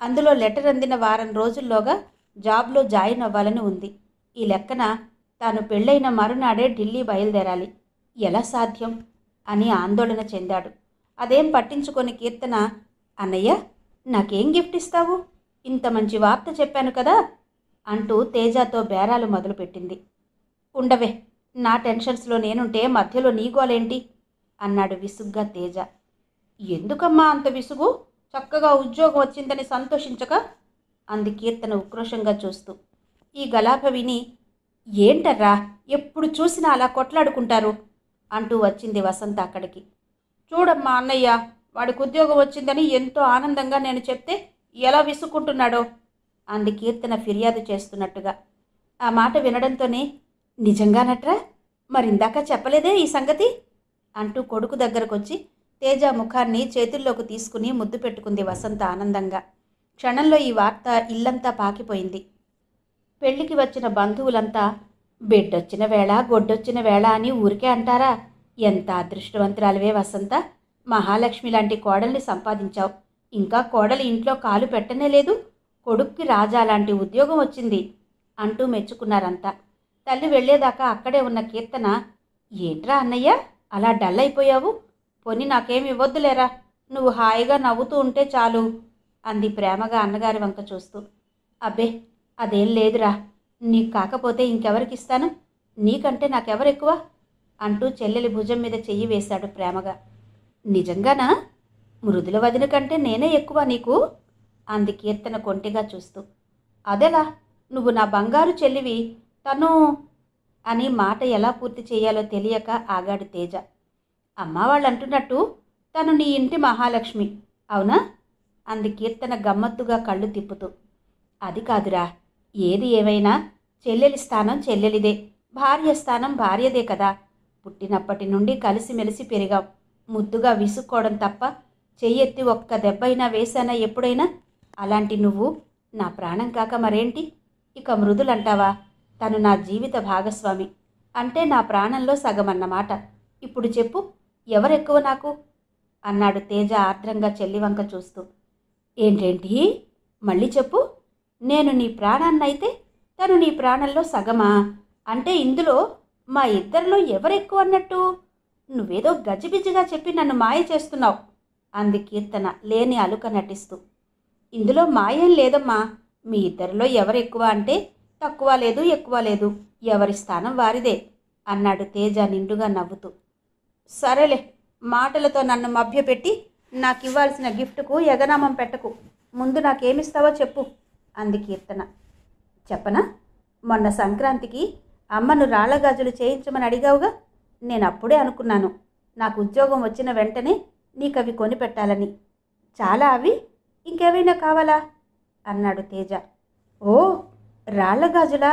అందులో లెటర్ అందిన వారం రోజుల్లోగా జాబ్లో జాయిన్ అవ్వాలని ఉంది. ఈ లెక్కన తాను పెళ్ళైన మరునాడే ఢిల్లీ బయలుదేరాలి. ఎలా సాధ్యం అని ఆందోళన చెందాడు. అదేం పట్టించుకొని కీర్తన, అన్నయ్య, నాకేం గిఫ్ట్ ఇస్తావు? ఇంత మంచి వార్త చెప్పాను కదా అంటూ తేజతో బేరాలు మొదలుపెట్టింది. ఉండవే, నా టెన్షన్స్లో నేనుంటే మధ్యలో నీ గోలేంటి అన్నాడు విసుగ్గా తేజ. ఎందుకమ్మా అంత విసుగు? చక్కగా ఉద్యోగం వచ్చిందని సంతోషించక అంది కీర్తన ఉక్రోషంగా చూస్తూ. ఈ గలాభ విని, ఏంటర్రా ఎప్పుడు చూసినా అలా కొట్లాడుకుంటారు అంటూ వచ్చింది వసంత అక్కడికి. చూడమ్మా అన్నయ్య, వాడికి ఉద్యోగం వచ్చిందని ఎంతో ఆనందంగా నేను చెప్తే ఎలా విసుక్కుంటున్నాడో అంది కీర్తన ఫిర్యాదు చేస్తున్నట్టుగా. ఆ మాట వినడంతోనే, నిజంగానట్రా? మరిందాక చెప్పలేదే ఈ సంగతి అంటూ కొడుకు దగ్గరకొచ్చి తేజ ముఖాన్ని చేతుల్లోకి తీసుకుని ముద్దు పెట్టుకుంది వసంత ఆనందంగా. క్షణంలో ఈ వార్త ఇల్లంతా పాకిపోయింది. పెళ్లికి వచ్చిన బంధువులంతా బిడ్డొచ్చిన వేళ గొడ్డొచ్చిన వేళ అని ఊరికే అంటారా? ఎంత అదృష్టవంతురాలివే వసంత, మహాలక్ష్మి లాంటి కోడల్ని సంపాదించావు. ఇంకా కోడలి ఇంట్లో కాలు పెట్టనే లేదు, కొడుక్కి రాజా లాంటి ఉద్యోగం వచ్చింది అంటూ మెచ్చుకున్నారంతా. తల్లి వెళ్లేదాకా అక్కడే ఉన్న కీర్తన, ఏంట్రా అన్నయ్య అలా డల్ అయిపోయావు? పోనీ నాకేమి ఇవ్వద్దులేరా, నువ్వు హాయిగా నవ్వుతూ ఉంటే చాలు అంది ప్రేమగా అన్నగారి వంక చూస్తూ. అబ్బే, అదేం లేదురా, నీకు కాకపోతే ఇంకెవరికిస్తాను? నీకంటే నాకెవరెక్కువ అంటూ చెల్లెలి భుజం మీద చెయ్యి వేశాడు ప్రేమగా. నిజంగానా? మృదుల వదిన కంటే నేనే ఎక్కువ నీకు అంది కీర్తన కొంటిగా చూస్తూ. అదెలా? నువ్వు నా బంగారు చెల్లివి, తను అని మాట ఎలా పూర్తి చేయాలో తెలియక ఆగాడు తేజ. అమ్మా వాళ్ళు అంటున్నట్టు తను నీ ఇంటి మహాలక్ష్మి, అవునా అంది కీర్తన గమ్మత్తుగా కళ్ళు తిప్పుతూ. అది కాదురా, ఏది ఏమైనా చెల్లెలి స్థానం చెల్లెలిదే, భార్య స్థానం భార్యదే కదా. పుట్టినప్పటి నుండి కలిసిమెలిసి పెరిగాం. ముద్దుగా విసుక్కోవడం తప్ప చెయ్యెత్తి ఒక్క దెబ్బైనా వేశానా ఎప్పుడైనా? అలాంటి నువ్వు నా ప్రాణం కాక మరేంటి? ఇక మృదులంటావా? తను నా జీవిత భాగస్వామి, అంటే నా ప్రాణంలో సగమన్నమాట. ఇప్పుడు చెప్పు, ఎవరెక్కువ నాకు అన్నాడు తేజ ఆర్ద్రంగా చెల్లివంక చూస్తూ. ఏంటేంటి? మళ్ళీ చెప్పు. నేను నీ ప్రాణాన్నైతే తను నీ ప్రాణంలో సగమా? అంటే ఇందులో మా ఇద్దరిలో ఎవరెక్కువ అన్నట్టు? నువ్వేదో గజిబిజిగా చెప్పి నన్ను మాయ చేస్తున్నావు అంది కీర్తన లేని అలుక నటిస్తూ. ఇందులో మాయేం లేదమ్మా, మీ ఇద్దరిలో ఎవరెక్కువ అంటే తక్కువ లేదు ఎక్కువ లేదు, ఎవరి స్థానం వారిదే అన్నాడు తేజ నిండుగా నవ్వుతూ. సరేలే, మాటలతో నన్ను మభ్యపెట్టి నాకివ్వాల్సిన గిఫ్ట్కు ఎగనామం పెట్టకు. ముందు నాకేమిస్తావో చెప్పు అంది కీర్తన. చెప్పనా? మొన్న సంక్రాంతికి అమ్మను రాళ్ళగాజులు చేయించమని అడిగావుగా, నేను అప్పుడే అనుకున్నాను, నాకు ఉద్యోగం వచ్చిన వెంటనే నీకవి కొనిపెట్టాలని. చాలా అవి? ఇంకేమైనా కావాలా అన్నాడు తేజ. ఓ, రాళ్ల గాజులా?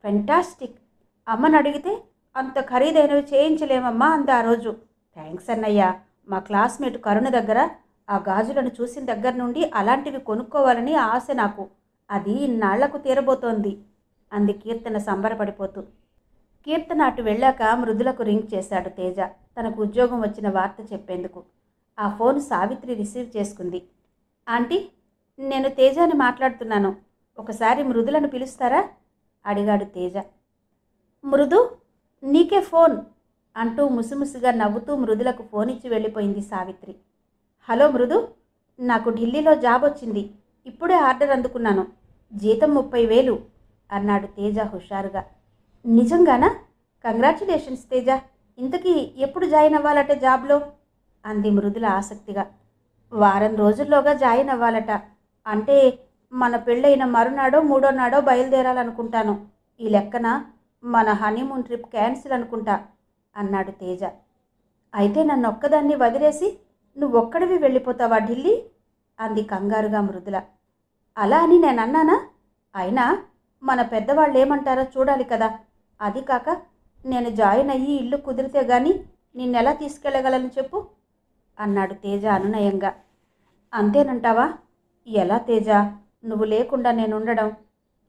ఫెంటాస్టిక్. అమ్మని అడిగితే అంత ఖరీదైనవి చేయించలేమమ్మా అంది ఆ రోజు. థ్యాంక్స్ అన్నయ్య. మా క్లాస్మేట్ కరుణ దగ్గర ఆ గాజులను చూసిన దగ్గర నుండి అలాంటివి కొనుక్కోవాలని ఆశ నాకు. అది ఇన్నాళ్లకు తీరబోతోంది అంది కీర్తన సంబరపడిపోతూ. కీర్తన అటు వెళ్ళాక మృదులకు రింగ్ చేశాడు తేజ, తనకు ఉద్యోగం వచ్చిన వార్త చెప్పేందుకు. ఆ ఫోన్ సావిత్రి రిసీవ్ చేసుకుంది. ఆంటీ, నేను తేజాని మాట్లాడుతున్నాను. ఒకసారి మృదులను పిలుస్తారా అడిగాడు తేజ. మృదు, నీకే ఫోన్ అంటూ ముసిముసిగా నవ్వుతూ మృదులకు ఫోన్ ఇచ్చి వెళ్ళిపోయింది సావిత్రి. హలో మృదు, నాకు ఢిల్లీలో జాబ్ వచ్చింది. ఇప్పుడే ఆర్డర్ అందుకున్నాను. జీతం 30,000 అన్నాడు తేజ హుషారుగా. నిజంగానా? కంగ్రాచ్యులేషన్స్ తేజ. ఇంతకీ ఎప్పుడు జాయిన్ అవ్వాలట జాబ్లో అంది మృదుల ఆసక్తిగా. వారం రోజుల్లోగా జాయిన్ అవ్వాలట. అంటే మన పెళ్ళైన మరునాడో మూడో నాడో బయలుదేరాలనుకుంటాను. ఈ లెక్కన మన హనీమూన్ ట్రిప్ క్యాన్సిల్ అనుకుంటా అన్నాడు తేజ. అయితే నన్ను ఒక్కదాన్ని వదిలేసి నువ్వొక్కడివి వెళ్ళిపోతావా ఢిల్లీ అంది కంగారుగా మృదుల. అలా అని నేను అన్నానా? అయినా మన పెద్దవాళ్ళు ఏమంటారో చూడాలి కదా. అది కాక నేను జాయిన్ అయ్యి ఇల్లు కుదిరితే గాని నిన్నెలా తీసుకెళ్ళగలను చెప్పు అన్నాడు తేజ అనునయంగా. అంతేనంటావా? ఎలా తేజ, నువ్వు లేకుండా నేనుండడం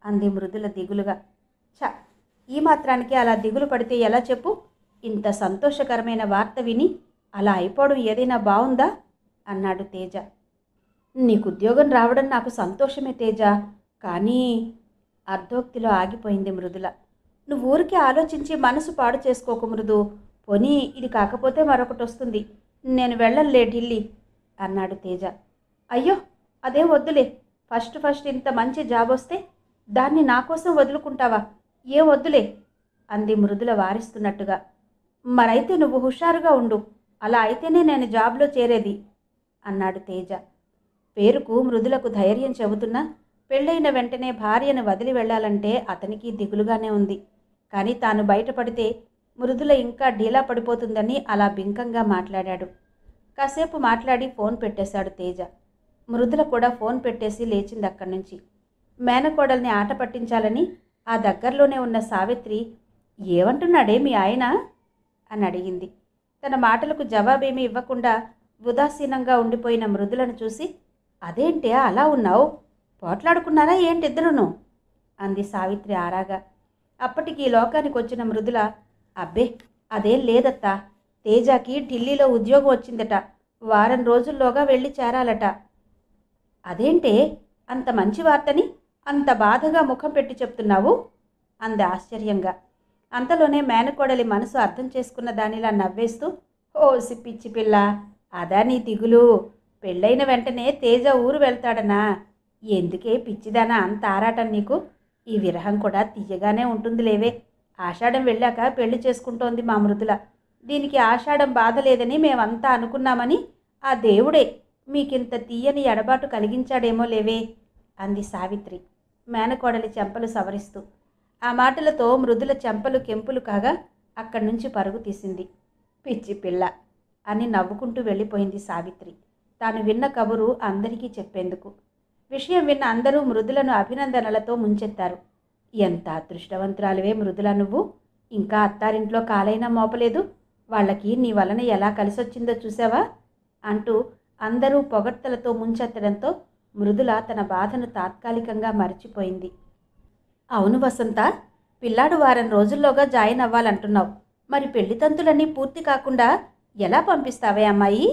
అంది మృదుల దిగులుగా. చ, ఈ మాత్రానికి అలా దిగులు పడితే ఎలా చెప్పు? ఇంత సంతోషకరమైన వార్త విని అలా అయిపోవడం ఏదైనా బావుందా అన్నాడు తేజ. నీకు ఉద్యోగం రావడం నాకు సంతోషమే తేజ, కానీ అర్ధోక్తిలో ఆగిపోయింది మృదుల. నువ్వు ఊరికే ఆలోచించి మనసు పాడు చేసుకోకు మృదు. పోనీ ఇది కాకపోతే మరొకటి వస్తుంది. నేను వెళ్ళనులే ఢిల్లీ అన్నాడు తేజ. అయ్యో, అదేం వద్దులే. ఫస్ట్ ఇంత మంచి జాబ్ వస్తే దాన్ని నా కోసం వదులుకుంటావా? ఏం వద్దులే అంది మృదుల వారిస్తున్నట్టుగా. మరైతే నువ్వు హుషారుగా ఉండు. అలా అయితేనే నేను జాబ్లో చేరేది అన్నాడు తేజ. పేరుకు మృదులకు ధైర్యం చెబుతున్నా పెళ్ళైన వెంటనే భార్యను వదిలి వెళ్ళాలంటే అతనికి దిగులుగానే ఉంది. కానీ తాను బయటపడితే మృదుల ఇంకా డీలా పడిపోతుందని అలా బింకంగా మాట్లాడాడు. కాసేపు మాట్లాడి ఫోన్ పెట్టేశాడు తేజ. మృదుల కూడా ఫోన్ పెట్టేసి లేచింది అక్కడి నుంచి. మేనకోడల్ని ఆట పట్టించాలని ఆ దగ్గరలోనే ఉన్న సావిత్రి, ఏమంటున్నాడే మీ ఆయన అని అడిగింది. తన మాటలకు జవాబేమీ ఇవ్వకుండా ఉదాసీనంగా ఉండిపోయిన మృదులను చూసి, అదేంటే అలా ఉన్నావు? పోట్లాడుకున్నారా ఏంటిద్దరును అంది సావిత్రి ఆరాగా. అప్పటికి లోకానికి వచ్చిన మృదుల, అబ్బే అదేం లేదత్తా. తేజాకి ఢిల్లీలో ఉద్యోగం వచ్చిందట. వారం రోజుల్లోగా వెళ్ళి చేరాలట. అదేంటే అంత మంచి వార్తని అంత బాధగా ముఖం పెట్టి చెప్తున్నావు అంది ఆశ్చర్యంగా. అంతలోనే మేనకోడలి మనసు అర్థం చేసుకున్న దానిలా నవ్వేస్తూ, ఓసి పిచ్చి పిల్ల, అదా నీ దిగులు? పెళ్ళైన వెంటనే తేజ ఊరు వెళ్తాడనా? ఎందుకే పిచ్చిదానా అంత ఆరాటం నీకు? ఈ విరహం కూడా తీయగానే ఉంటుంది లేవే. ఆషాఢం వెళ్ళాక పెళ్లి చేసుకుంటోంది మా మృదుల. దీనికి ఆషాఢం బాధ లేదని మేమంతా అనుకున్నామని ఆ దేవుడే మీకింత తీయని ఎడబాటు కలిగించాడేమో లేవే అంది సావిత్రి మేనకోడలి చెంపలు సవరిస్తూ. ఆ మాటలతో మృదుల చెంపలు కెంపులు కాగా అక్కడి నుంచి పరుగు తీసింది. పిచ్చి పిల్ల అని నవ్వుకుంటూ వెళ్ళిపోయింది సావిత్రి, తాను విన్న కబురు అందరికీ చెప్పేందుకు. విషయం విన్న అందరూ మృదులను అభినందనలతో ముంచెత్తారు. ఎంత అదృష్టవంతురాలివే మృదుల నువ్వు! ఇంకా అత్తారింట్లో కాలైనా మోపలేదు. వాళ్ళకి నీ వలన ఎలా కలిసొచ్చిందో చూసావా అంటూ అందరూ పొగడ్తలతో ముంచెత్తడంతో మృదుల తన బాధను తాత్కాలికంగా మర్చిపోయింది. అవును వసంత, పిల్లాడు వారం రోజుల్లోగా జాయిన్ అవ్వాలంటున్నావు. మరి పెళ్లి తంతులన్నీ పూర్తి కాకుండా ఎలా పంపిస్తావే అమ్మాయి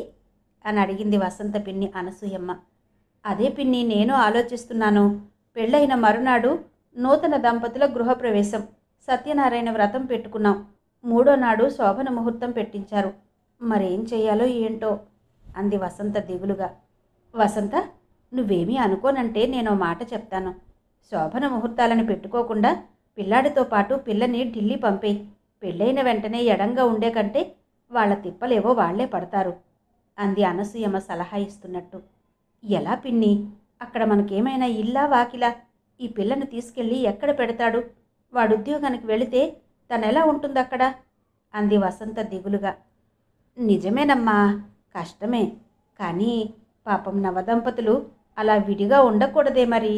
అని అడిగింది వసంత పిన్ని అనసూయమ్మ. అదే పిన్ని నేను ఆలోచిస్తున్నాను. పెళ్ళైన మరునాడు నూతన దంపతుల గృహప్రవేశం, సత్యనారాయణ వ్రతం పెట్టుకున్నాం. మూడో నాడు శోభన ముహూర్తం పెట్టించారు. మరేం చెయ్యాలో ఏంటో అంది వసంత దిగులుగా. వసంత, నువ్వేమీ అనుకోనంటే నేను మాట చెప్తాను. శోభన ముహూర్తాలను పెట్టుకోకుండా పిల్లాడితో పాటు పిల్లని ఢిల్లీ పంపేయి. పెళ్ళైన వెంటనే ఎడంగా ఉండే కంటే వాళ్ళ తిప్పలేవో వాళ్లే పడతారు అంది అనసూయమ్మ సలహా ఇస్తున్నట్టు. ఎలా పిన్ని? అక్కడ మనకేమైనా ఇల్లా వాకిలా? ఈ పిల్లను తీసుకెళ్ళి ఎక్కడ పెడతాడు? వాడు ఉద్యోగానికి వెళితే తనెలా ఉంటుందక్కడ అంది వసంత దిగులుగా. నిజమేనమ్మా, కష్టమే. కానీ పాపం నవదంపతులు అలా విడిగా ఉండకూడదే మరి.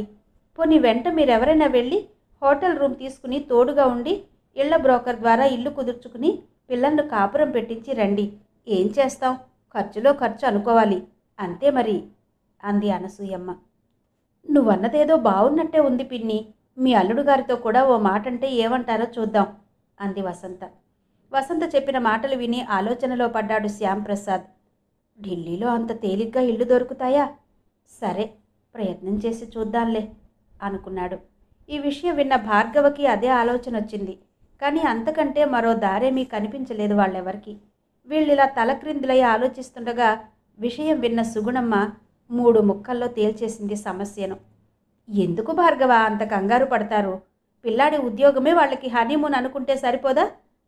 పోనీ వెంట మీరెవరైనా వెళ్ళి హోటల్ రూమ్ తీసుకుని తోడుగా ఉండి ఇళ్ల బ్రోకర్ ద్వారా ఇల్లు కుదుర్చుకుని పిల్లలను కాపురం పెట్టించి రండి. ఏం చేస్తాం, ఖర్చులో ఖర్చు అనుకోవాలి, అంతే మరి అంది అనసూయమ్మ. నువ్వన్నదేదో బాగున్నట్టే ఉంది పిన్ని. మీ అల్లుడు గారితో కూడా ఓ మాట అంటే ఏమంటారో చూద్దాం అంది వసంత. వసంత చెప్పిన మాటలు విని ఆలోచనలో పడ్డాడు శ్యాంప్రసాద్. ఢిల్లీలో అంత తేలిగ్గా ఇల్లు దొరుకుతాయా? సరే, ప్రయత్నం చేసి చూద్దాంలే అనుకున్నాడు. ఈ విషయం విన్న భార్గవకి అదే ఆలోచన వచ్చింది. కానీ అంతకంటే మరో దారేమీ కనిపించలేదు వాళ్ళెవరికి. వీళ్ళిలా తలక్రిందులై ఆలోచిస్తుండగా విషయం విన్న సుగుణమ్మ 3 ముక్కల్లో తేల్చేసింది సమస్యను. ఎందుకు భార్గవ అంత కంగారు పడతారు? పిల్లాడి ఉద్యోగమే వాళ్ళకి హనీమూన్ అనుకుంటే సరిపోదా?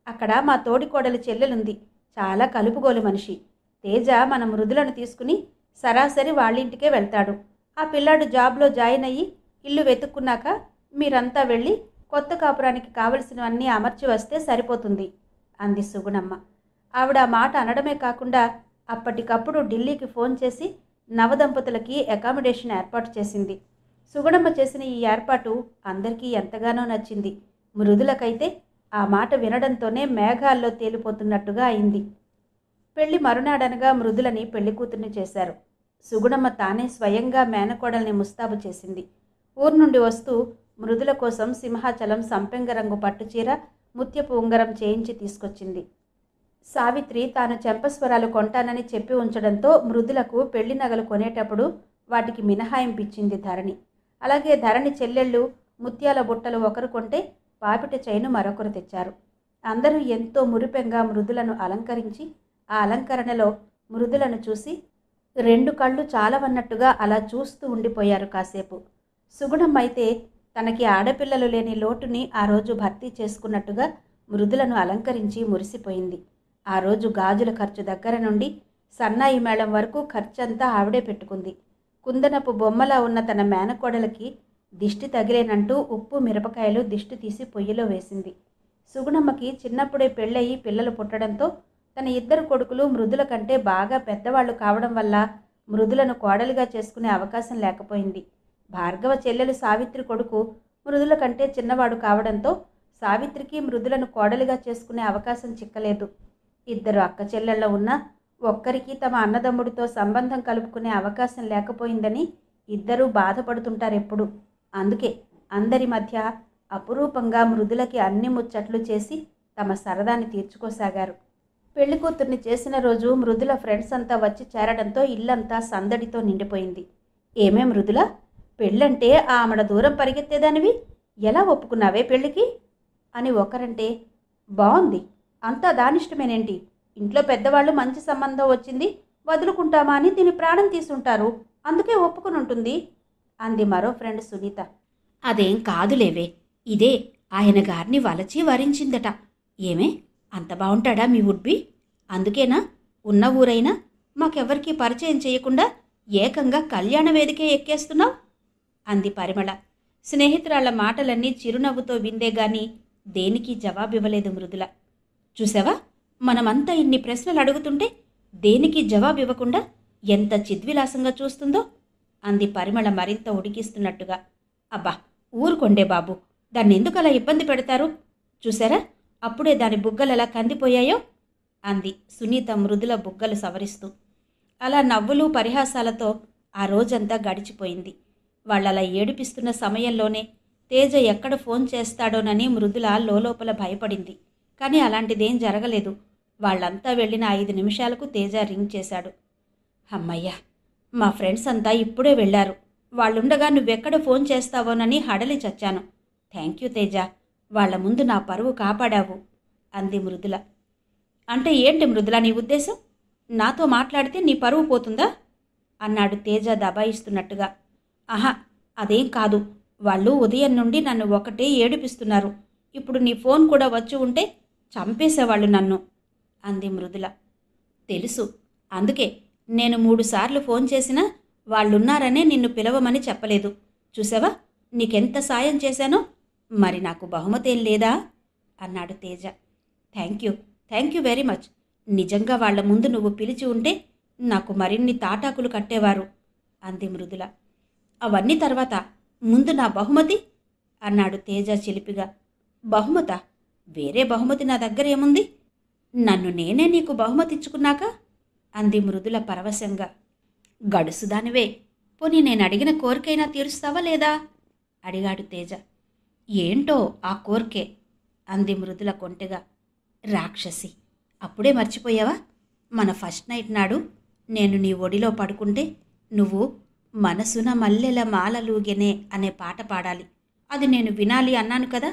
అక్కడ మా తోడికోడలి చెల్లెలుంది, చాలా కలుపుగోలు మనిషి. తేజ మన మృదులను తీసుకుని సరాసరి వాళ్ళింటికే వెళ్తాడు. ఆ పిల్లాడు జాబ్లో జాయిన్ అయ్యి ఇల్లు వెతుక్కున్నాక మీరంతా వెళ్ళి కొత్త కాపురానికి కావలసినవన్నీ అమర్చి వస్తే సరిపోతుంది అంది సుగుణమ్మ. ఆవిడ ఆ మాట అనడమే కాకుండా అప్పటికప్పుడు ఢిల్లీకి ఫోన్ చేసి నవదంపతులకి అకామిడేషన్ ఏర్పాటు చేసింది. సుగుణమ్మ చేసిన ఈ ఏర్పాటు అందరికీ ఎంతగానో నచ్చింది. మృదులకైతే ఆ మాట వినడంతోనే మేఘాల్లో తేలిపోతున్నట్టుగా అయింది. పెళ్లి మరునాడనగా మృదులని పెళ్లి కూతుర్ని చేశారు. సుగుణమ్మ తానే స్వయంగా మేనకోడల్ని ముస్తాబు చేసింది. ఊరు నుండి వస్తూ మృదుల కోసం సింహాచలం సంపెంగ రంగు పట్టుచీర, ముత్యపు ఉంగరం చేయించి తీసుకొచ్చింది. సావిత్రి తాను చెంపస్వరాలు కొంటానని చెప్పి ఉంచడంతో మృదులకు పెళ్లి నగలు కొనేటప్పుడు వాటికి మినహాయింపిచ్చింది ధరణి. అలాగే ధరణి చెల్లెళ్ళు ముత్యాల బుట్టలు ఒకరు కొంటే పాపిట చైను మరొకరు తెచ్చారు. అందరూ ఎంతో మురిపెంగా మృదులను అలంకరించి ఆ అలంకరణలో మృదులను చూసి 2 కళ్ళు చాలవన్నట్టుగా అలా చూస్తూ ఉండిపోయారు కాసేపు. సుగుణమ్మ అయితే తనకి ఆడపిల్లలు లేని లోటుని ఆ రోజు భర్తీ చేసుకున్నట్టుగా మృదులను అలంకరించి మురిసిపోయింది. ఆ రోజు గాజుల ఖర్చు దగ్గర నుండి సన్నాయి మేళం వరకు ఖర్చంతా ఆవిడే పెట్టుకుంది. కుందనపు బొమ్మలా ఉన్న తన మేనకోడలకి దిష్టి తగిలేనంటూ ఉప్పు మిరపకాయలు దిష్టి తీసి పొయ్యిలో వేసింది. సుగుణమ్మకి చిన్నప్పుడే పెళ్ళయి పిల్లలు పుట్టడంతో తన 2 కొడుకులు మృదుల కంటే బాగా పెద్దవాళ్లు కావడం వల్ల మృదులను కోడలిగా చేసుకునే అవకాశం లేకపోయింది. భార్గవ చెల్లెలు సావిత్రి కొడుకు మృదుల కంటే చిన్నవాడు కావడంతో సావిత్రికి మృదులను కోడలిగా చేసుకునే అవకాశం చిక్కలేదు. 2 అక్క చెల్లెళ్ళ ఉన్నా ఒక్కరికి తమ అన్నదమ్ముడితో సంబంధం కలుపుకునే అవకాశం లేకపోయిందని ఇద్దరూ బాధపడుతుంటారెప్పుడు. అందుకే అందరి మధ్య అపురూపంగా మృదులకి అన్ని ముచ్చట్లు చేసి తమ సరదాని తీర్చుకోసాగారు. పెళ్లి కూతుర్ని చేసిన రోజు మృదుల ఫ్రెండ్స్ అంతా వచ్చి చేరడంతో ఇల్లంతా సందడితో నిండిపోయింది. ఏమే మృదుల, పెళ్ళంటే ఆమడ దూరం పరిగెత్తేదానివి, ఎలా ఒప్పుకున్నావే పెళ్ళికి అని ఒకరంటే, బాగుంది, అంతా దానిష్టమేనేంటి, ఇంట్లో పెద్దవాళ్ళు మంచి సంబంధం వచ్చింది వదులుకుంటామా అని దీని ప్రాణం తీసుంటారు, అందుకే ఒప్పుకుని ఉంటుంది అంది మరో ఫ్రెండ్ సునీత. అదేం కాదులేవే, ఇదే ఆయన గారిని వలచి వరించిందట. ఏమే, అంత బాగుంటాడా మీ వుడ్బి? అందుకేనా ఉన్న ఊరైనా మాకెవ్వరికీ పరిచయం చేయకుండా ఏకంగా కళ్యాణ వేదికే ఎక్కేస్తున్నావు అంది పరిమళ. స్నేహితురాళ్ల మాటలన్నీ చిరునవ్వుతో విందే గాని దేనికి జవాబివ్వలేదు మృదుల. చూసావా, మనమంతా ఇన్ని ప్రశ్నలు అడుగుతుంటే దేనికి జవాబివ్వకుండా ఎంత చిద్విలాసంగా చూస్తుందో అంది పరిమళ మరింత ఉడికిస్తున్నట్టుగా. అబ్బా ఊరుకొండే బాబు, దాన్నెందుకు అలా ఇబ్బంది పెడతారు? చూసారా, అప్పుడే దాని బుగ్గలలా కందిపోయాయో అంది సునీత మృదుల బుగ్గలు సవరిస్తూ. అలా నవ్వులు పరిహాసాలతో ఆ రోజంతా గడిచిపోయింది. వాళ్ళలా ఏడిపిస్తున్న సమయంలోనే తేజ ఎక్కడ ఫోన్ చేస్తాడోనని మృదుల లోపల భయపడింది. కానీ అలాంటిదేం జరగలేదు. వాళ్ళంతా వెళ్ళిన 5 నిమిషాలకు తేజ రింగ్ చేశాడు. అమ్మయ్యా, మా ఫ్రెండ్స్ అంతా ఇప్పుడే వెళ్ళారు, వాళ్ళుండగా నువ్వెక్కడ ఫోన్ చేస్తావోనని హడలి చచ్చాను. థ్యాంక్ యూ తేజ, వాళ్ల ముందు నా పరువు కాపాడావు అంది మృదుల. అంటే ఏంటి మృదుల నీ ఉద్దేశం? నాతో మాట్లాడితే నీ పరువు పోతుందా అన్నాడు తేజ దబాయిస్తున్నట్టుగా. ఆహా, అదేం కాదు, వాళ్ళు ఉదయం నుండి నన్ను ఒకటే ఏడిపిస్తున్నారు. ఇప్పుడు నీ ఫోన్ కూడా వచ్చి ఉంటే చంపేసేవాళ్ళు నన్ను అంది మృదుల. తెలుసు, అందుకే నేను 3 సార్లు ఫోన్ చేసినా వాళ్ళున్నారనే నిన్ను పిలవమని చెప్పలేదు. చూసావా, నీకెంత సాయం చేశానో. మరి నాకు బహుమతేం లేదా అన్నాడు Teja. Thank you very much. నిజంగా వాళ్ల ముందు నువ్వు పిలిచి ఉంటే నాకు మరిన్ని తాటాకులు కట్టేవారు అంది మృదుల. అవన్నీ తర్వాత ముందు నా బహుమతి అన్నాడు తేజ చిలిపిగా. బహుమత? వేరే బహుమతి నా దగ్గర ఏముంది? నన్ను నేనే నీకు బహుమతిచ్చుకున్నాక అంది మృదుల పరవశంగా. గడుసుదానివే, పోనీ నేను అడిగిన కోరికైనా తీరుస్తావా లేదా అడిగాడు తేజ. ఏంటో ఆ కోరికే అంది మృదుల కొంటెగా. రాక్షసి, అప్పుడే మర్చిపోయావా? మన ఫస్ట్ నైట్ నాడు నేను నీ ఒడిలో పడుకుంటే నువ్వు మనసున మల్లెల మాలలూగెనే అనే పాట పాడాలి. అది నేను వినాలి అన్నాను కదా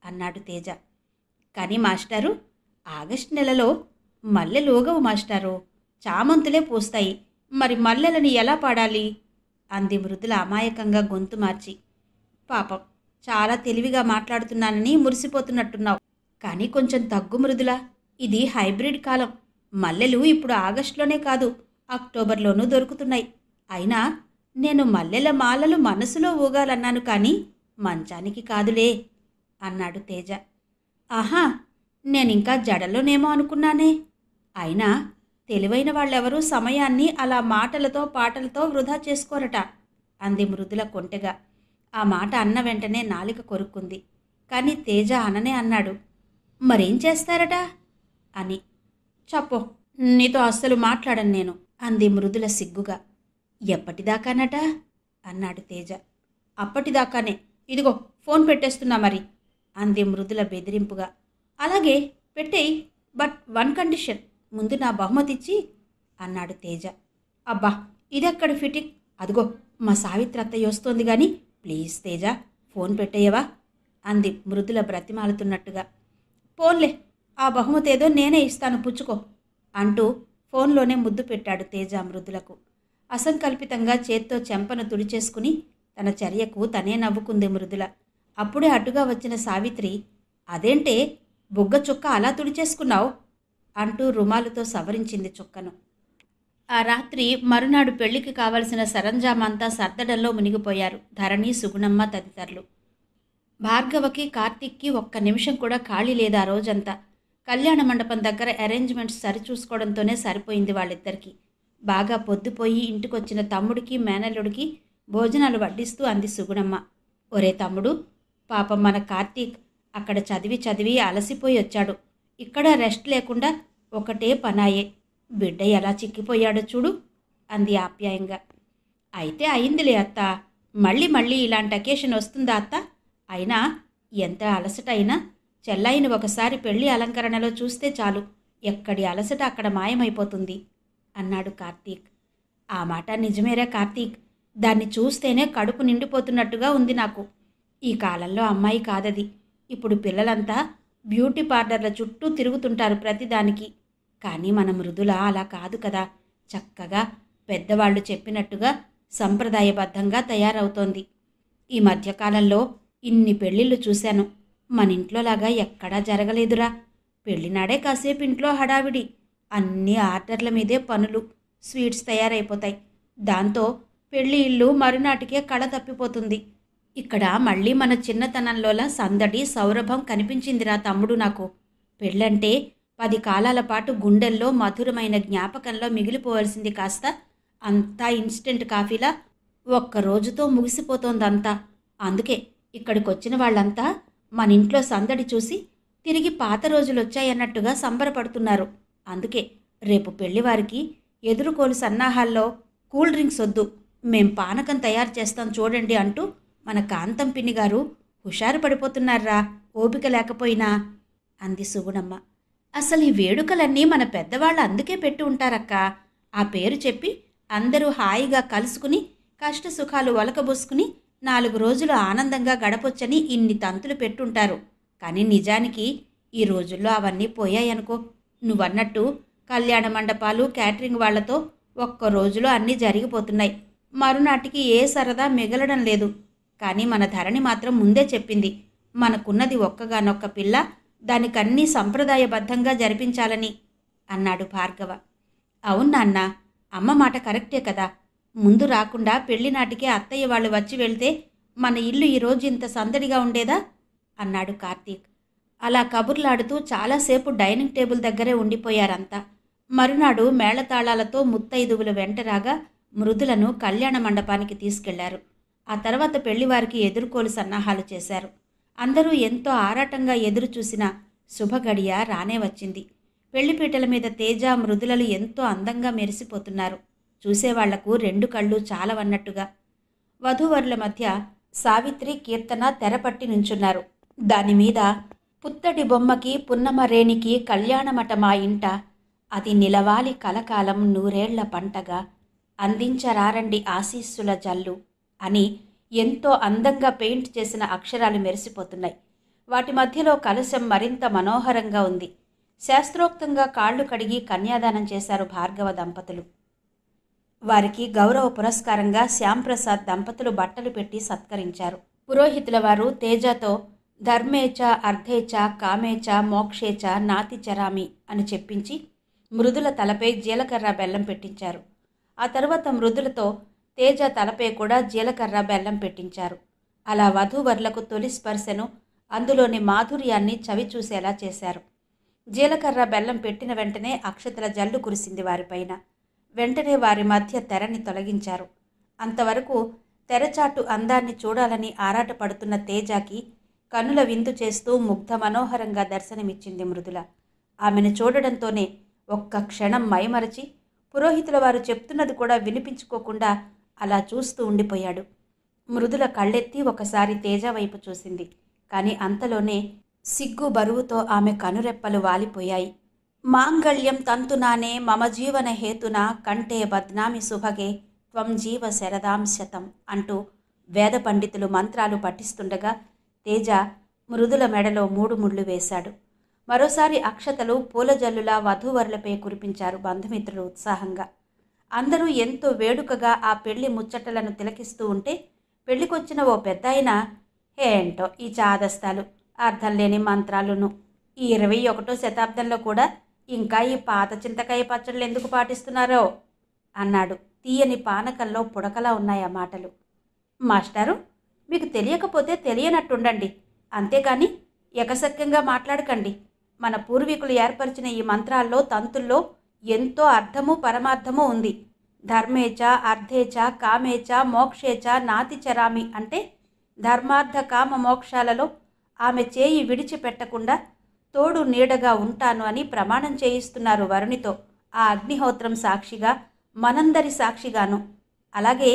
అన్నాడు తేజ. కానీ మాస్టారు, ఆగస్టు నెలలో మల్లెలూగవు మాస్టారు, చామంతులే పూస్తాయి. మరి మల్లెలని ఎలా పాడాలి అంది మృదుల అమాయకంగా గొంతు మార్చి. పాపం, చాలా తెలివిగా మాట్లాడుతున్నానని మురిసిపోతున్నట్టున్నావు. కానీ కొంచెం తగ్గు మృదుల, ఇది హైబ్రిడ్ కాలం. మల్లెలు ఇప్పుడు ఆగస్టులోనే కాదు, అక్టోబర్లోనూ దొరుకుతున్నాయి. అయినా నేను మల్లెల మాలలు మనసులో ఊగాలన్నాను కానీ మంచానికి కాదులే అన్నాడు తేజ. ఆహా, నేనింకా జడలోనేమో అనుకున్నానే. అయినా తెలివైన వాళ్ళెవరూ సమయాన్ని అలా మాటలతో పాటలతో వృధా చేసుకోరట అంది మృదుల కొంటెగా. ఆ మాట అన్న వెంటనే నాలిక కొరుక్కుంది. కానీ తేజ అననే అన్నాడు. మరేం చేస్తారట అని. చెప్పో, నీతో అస్సలు మాట్లాడను నేను అంది మృదుల సిగ్గుగా. ఎప్పటిదాకానట అన్నాడు తేజ. అప్పటిదాకానే. ఇదిగో ఫోన్ పెట్టేస్తున్నా మరి అంది మృదుల బెదిరింపుగా. అలాగే పెట్టేయి, బట్ వన్ కండిషన్, ముందు నా బహుమతిచ్చి అన్నాడు తేజ. అబ్బా, ఇదెక్కడ ఫిటింగ్? అదిగో మా సావిత్రి అత్తయ్య వస్తోంది గాని ప్లీజ్ తేజ, ఫోన్ పెట్టేయవా అంది మృదుల బ్రతిమాలుతున్నట్టుగా. పోన్లే, ఆ బహుమతి ఏదో నేనే ఇస్తాను, పుచ్చుకో అంటూ ఫోన్లోనే ముద్దు పెట్టాడు తేజ మృదులకు. అసంకల్పితంగా చేత్తో చెంపను తుడిచేసుకుని తన చర్యకు తనే నవ్వుకుంది మృదుల. అప్పుడే అడ్డుగా వచ్చిన సావిత్రి, అదేంటే బుగ్గ చుక్క అలా తుడిచేసుకున్నావు అంటూ రుమాలుతో సవరించింది చుక్కను. ఆ రాత్రి మరునాడు పెళ్లికి కావలసిన సరంజామంతా సర్దడంలో మునిగిపోయారు ధరణి, సుగుణమ్మ తదితరులు. భార్గవకి, కార్తీక్కి ఒక్క నిమిషం కూడా ఖాళీ లేదు ఆ రోజంతా. కళ్యాణ మండపం దగ్గర అరేంజ్మెంట్స్ సరిచూసుకోవడంతోనే సరిపోయింది వాళ్ళిద్దరికీ. బాగా పొద్దుపోయి ఇంటికొచ్చిన తమ్ముడికి, మేనల్లుడికి భోజనాలు వడ్డిస్తూ అంది సుగుణమ్మ. ఒరే తమ్ముడు, పాపం మన కార్తీక్ అక్కడ చదివి చదివి అలసిపోయి వచ్చాడు. ఇక్కడ రెస్ట్ లేకుండా ఒకటే పనాయే. బిడ్డ ఎలా చిక్కిపోయాడో చూడు అంది ఆప్యాయంగా. అయితే అయిందిలే అత్త, మళ్ళీ మళ్ళీ ఇలాంటి అకేషన్ వస్తుందా అత్త? అయినా ఎంత అలసట అయినా చెల్లాయిని ఒకసారి పెళ్లి అలంకరణలో చూస్తే చాలు, ఎక్కడి అలసట అక్కడ మాయమైపోతుంది అన్నాడు కార్తీక్. ఆ మాట నిజమేరా కార్తీక్, దాన్ని చూస్తేనే కడుపు నిండిపోతున్నట్టుగా ఉంది నాకు. ఈ కాలంలో అమ్మాయి కాదది. ఇప్పుడు పిల్లలంతా బ్యూటీ పార్లర్ల చుట్టూ తిరుగుతుంటారు ప్రతిదానికి. కానీ మన మృదుల అలా కాదు కదా, చక్కగా పెద్దవాళ్ళు చెప్పినట్టుగా సంప్రదాయబద్ధంగా తయారవుతోంది. ఈ మధ్యకాలంలో ఇన్ని పెళ్ళిళ్ళు చూశాను, మన ఇంట్లోలాగా ఎక్కడా జరగలేదురా. పెళ్ళినాడే కాసేపు ఇంట్లో హడావిడి, అన్ని ఆర్డర్ల మీదే పనులు, స్వీట్స్ తయారైపోతాయి. దాంతో పెళ్ళి ఇల్లు మరునాటికే కళ తప్పిపోతుంది. ఇక్కడ మళ్ళీ మన చిన్నతనంలోలా సందడి, సౌరభం కనిపించిందిరా తమ్ముడు నాకు. పెళ్ళంటే 10 కాలాల పాటు గుండెల్లో మధురమైన జ్ఞాపకంలో మిగిలిపోవలసింది కాస్త అంతా ఇన్స్టెంట్ కాఫీలా ఒక్క రోజుతో ముగిసిపోతోందంతా. అందుకే ఇక్కడికొచ్చిన వాళ్ళంతా మన ఇంట్లో సందడి చూసి తిరిగి పాత రోజులొచ్చాయన్నట్టుగా సంబరపడుతున్నారు. అందుకే రేపు పెళ్లివారికి ఎదురుకోలు సన్నాహాల్లో కూల్ డ్రింక్స్ వద్దు, మేం పానకం తయారు చేస్తాం చూడండి అంటూ మన కాంతం పిన్ని గారు హుషారు పడిపోతున్నారా ఓపిక లేకపోయినా అంది సుగుణమ్మ. అసలు ఈ వేడుకలన్నీ మన పెద్దవాళ్ళు అందుకే పెట్టి ఉంటారక్క. ఆ పేరు చెప్పి అందరూ హాయిగా కలుసుకుని కష్టసుఖాలు ఒలకబోసుకుని 4 రోజులు ఆనందంగా గడపొచ్చని ఇన్ని తంతులు పెట్టుంటారు. కానీ నిజానికి ఈ రోజుల్లో అవన్నీ పోయాయనుకో. నువ్వన్నట్టు కళ్యాణ మండపాలు, క్యాటరింగ్ వాళ్లతో ఒక్క రోజులో అన్నీ జరిగిపోతున్నాయి. మరునాటికి ఏ సరదా మిగలడం లేదు. కానీ మన ధరణి మాత్రం ముందే చెప్పింది, మనకున్నది ఒక్కగానొక్క పిల్ల, దానికన్నీ సంప్రదాయబద్ధంగా జరిపించాలని అన్నాడు భార్గవ. అవును నాన్న, అమ్మ మాట కరెక్టే కదా. ముందు రాకుండా పెళ్లి నాటికే అత్తయ్య వాళ్ళు వచ్చి వెళ్తే మన ఇల్లు ఈరోజు ఇంత సందడిగా ఉండేదా అన్నాడు కార్తీక్. అలా కబుర్లాడుతూ చాలాసేపు డైనింగ్ టేబుల్ దగ్గరే ఉండిపోయారంతా. మరునాడు మేళతాళాలతో ముత్తైదువులు వెంటరాగా మృదులను కళ్యాణ మండపానికి తీసుకెళ్లారు. ఆ తర్వాత పెళ్లివారికి ఎదుర్కోలు సన్నాహాలు చేశారు. అందరూ ఎంతో ఆరాటంగా ఎదురుచూసిన శుభగడియ రానే వచ్చింది. పెళ్లిపీటల మీద తేజ, మృదులలు ఎంతో అందంగా మెరిసిపోతున్నారు. చూసేవాళ్లకు రెండు కళ్ళు చాలవన్నట్టుగా. వధూవరుల మధ్య సావిత్రి, కీర్తన తెరపట్టి నుంచున్నారు. దానిమీద పుత్తడి బొమ్మకి పున్నమరేనికి కళ్యాణమట మా ఇంట, అది నిలవాలి కలకాలం నూరేళ్ల పంటగా, అందించరారండి ఆశీస్సుల జల్లు అని ఎంతో అందంగా పెయింట్ చేసిన అక్షరాలు మెరిసిపోతున్నాయి. వాటి మధ్యలో కలశం మరింత మనోహరంగా ఉంది. శాస్త్రోక్తంగా కాళ్లు కడిగి కన్యాదానం చేశారు భార్గవ దంపతులు. వారికి గౌరవ పురస్కారంగా శ్యాంప్రసాద్ దంపతులు బట్టలు పెట్టి సత్కరించారు. పురోహితుల వారు తేజతో ధర్మేచ అర్ధేచ కామేచ మోక్షేచ నాతి చరామి అని చెప్పించి మృదుల తలపై జీలకర్ర బెల్లం పెట్టించారు. ఆ తరువాత మృదులతో తేజ తలపై కూడా జీలకర్ర బెల్లం పెట్టించారు. అలా వధూవరులకు తొలి స్పర్శను, అందులోని మాధుర్యాన్ని చవి చూసేలా చేశారు. జీలకర్ర బెల్లం పెట్టిన వెంటనే అక్షతల జల్లు కురిసింది వారిపైన. వెంటనే వారి మధ్య తెరని తొలగించారు. అంతవరకు తెరచాటు అందాన్ని చూడాలని ఆరాటపడుతున్న తేజాకి కనుల విందు చేస్తూ ముగ్ధ మనోహరంగా దర్శనమిచ్చింది మృదుల. ఆమెను చూడడంతోనే ఒక్క క్షణం మైమరచి పురోహితుల వారు చెప్తున్నది కూడా వినిపించుకోకుండా అలా చూస్తూ ఉండిపోయాడు. మృదుల కళ్ళెత్తి ఒకసారి తేజ వైపు చూసింది. కానీ అంతలోనే సిగ్గు బరువుతో ఆమె కనురెప్పలు వాలిపోయాయి. మాంగళ్యం తంతునానే మమ జీవన హేతున కంటే బద్నామి శుభగే త్వం జీవ శరదాం శతం అంటూ వేద పండితులు మంత్రాలు పఠిస్తుండగా తేజ మృదుల మెడలో 3 ముళ్ళు వేశాడు. మరోసారి అక్షతలు పూలజల్లులా వధూవరులపై కురిపించారు బంధుమిత్రులు ఉత్సాహంగా. అందరూ ఎంతో వేడుకగా ఆ పెళ్లి ముచ్చటలను తిలకిస్తూ ఉంటే పెళ్లికొచ్చిన ఓ పెద్దాయన, ఏంటో ఈ చాదస్తాలు, అర్థం లేని మంత్రాలును, ఈ 21వ శతాబ్దంలో కూడా ఇంకా ఈ పాత చింతకాయ పచ్చళ్ళు ఎందుకు పాటిస్తున్నారో అన్నాడు. తీయని పానకంలో పుడకలా ఉన్నాయి ఆ మాటలు. మాస్టారు, మీకు తెలియకపోతే తెలియనట్టుండండి, అంతేకాని ఎకసక్యంగా మాట్లాడకండి. మన పూర్వీకులు ఏర్పరిచిన ఈ మంత్రాల్లో, తంతుల్లో ఎంతో అర్థము పరమార్థము ఉంది. ధర్మేచ అర్థేచ కామేచ మోక్షేచ నాతి చరామి అంటే ధర్మార్థ కామ మోక్షాలలో ఆమె చేయి విడిచిపెట్టకుండా తోడు నీడగా ఉంటాను అని ప్రమాణం చేయిస్తున్నారు వరునితో, ఆ అగ్నిహోత్రం సాక్షిగా, మనందరి సాక్షిగాను. అలాగే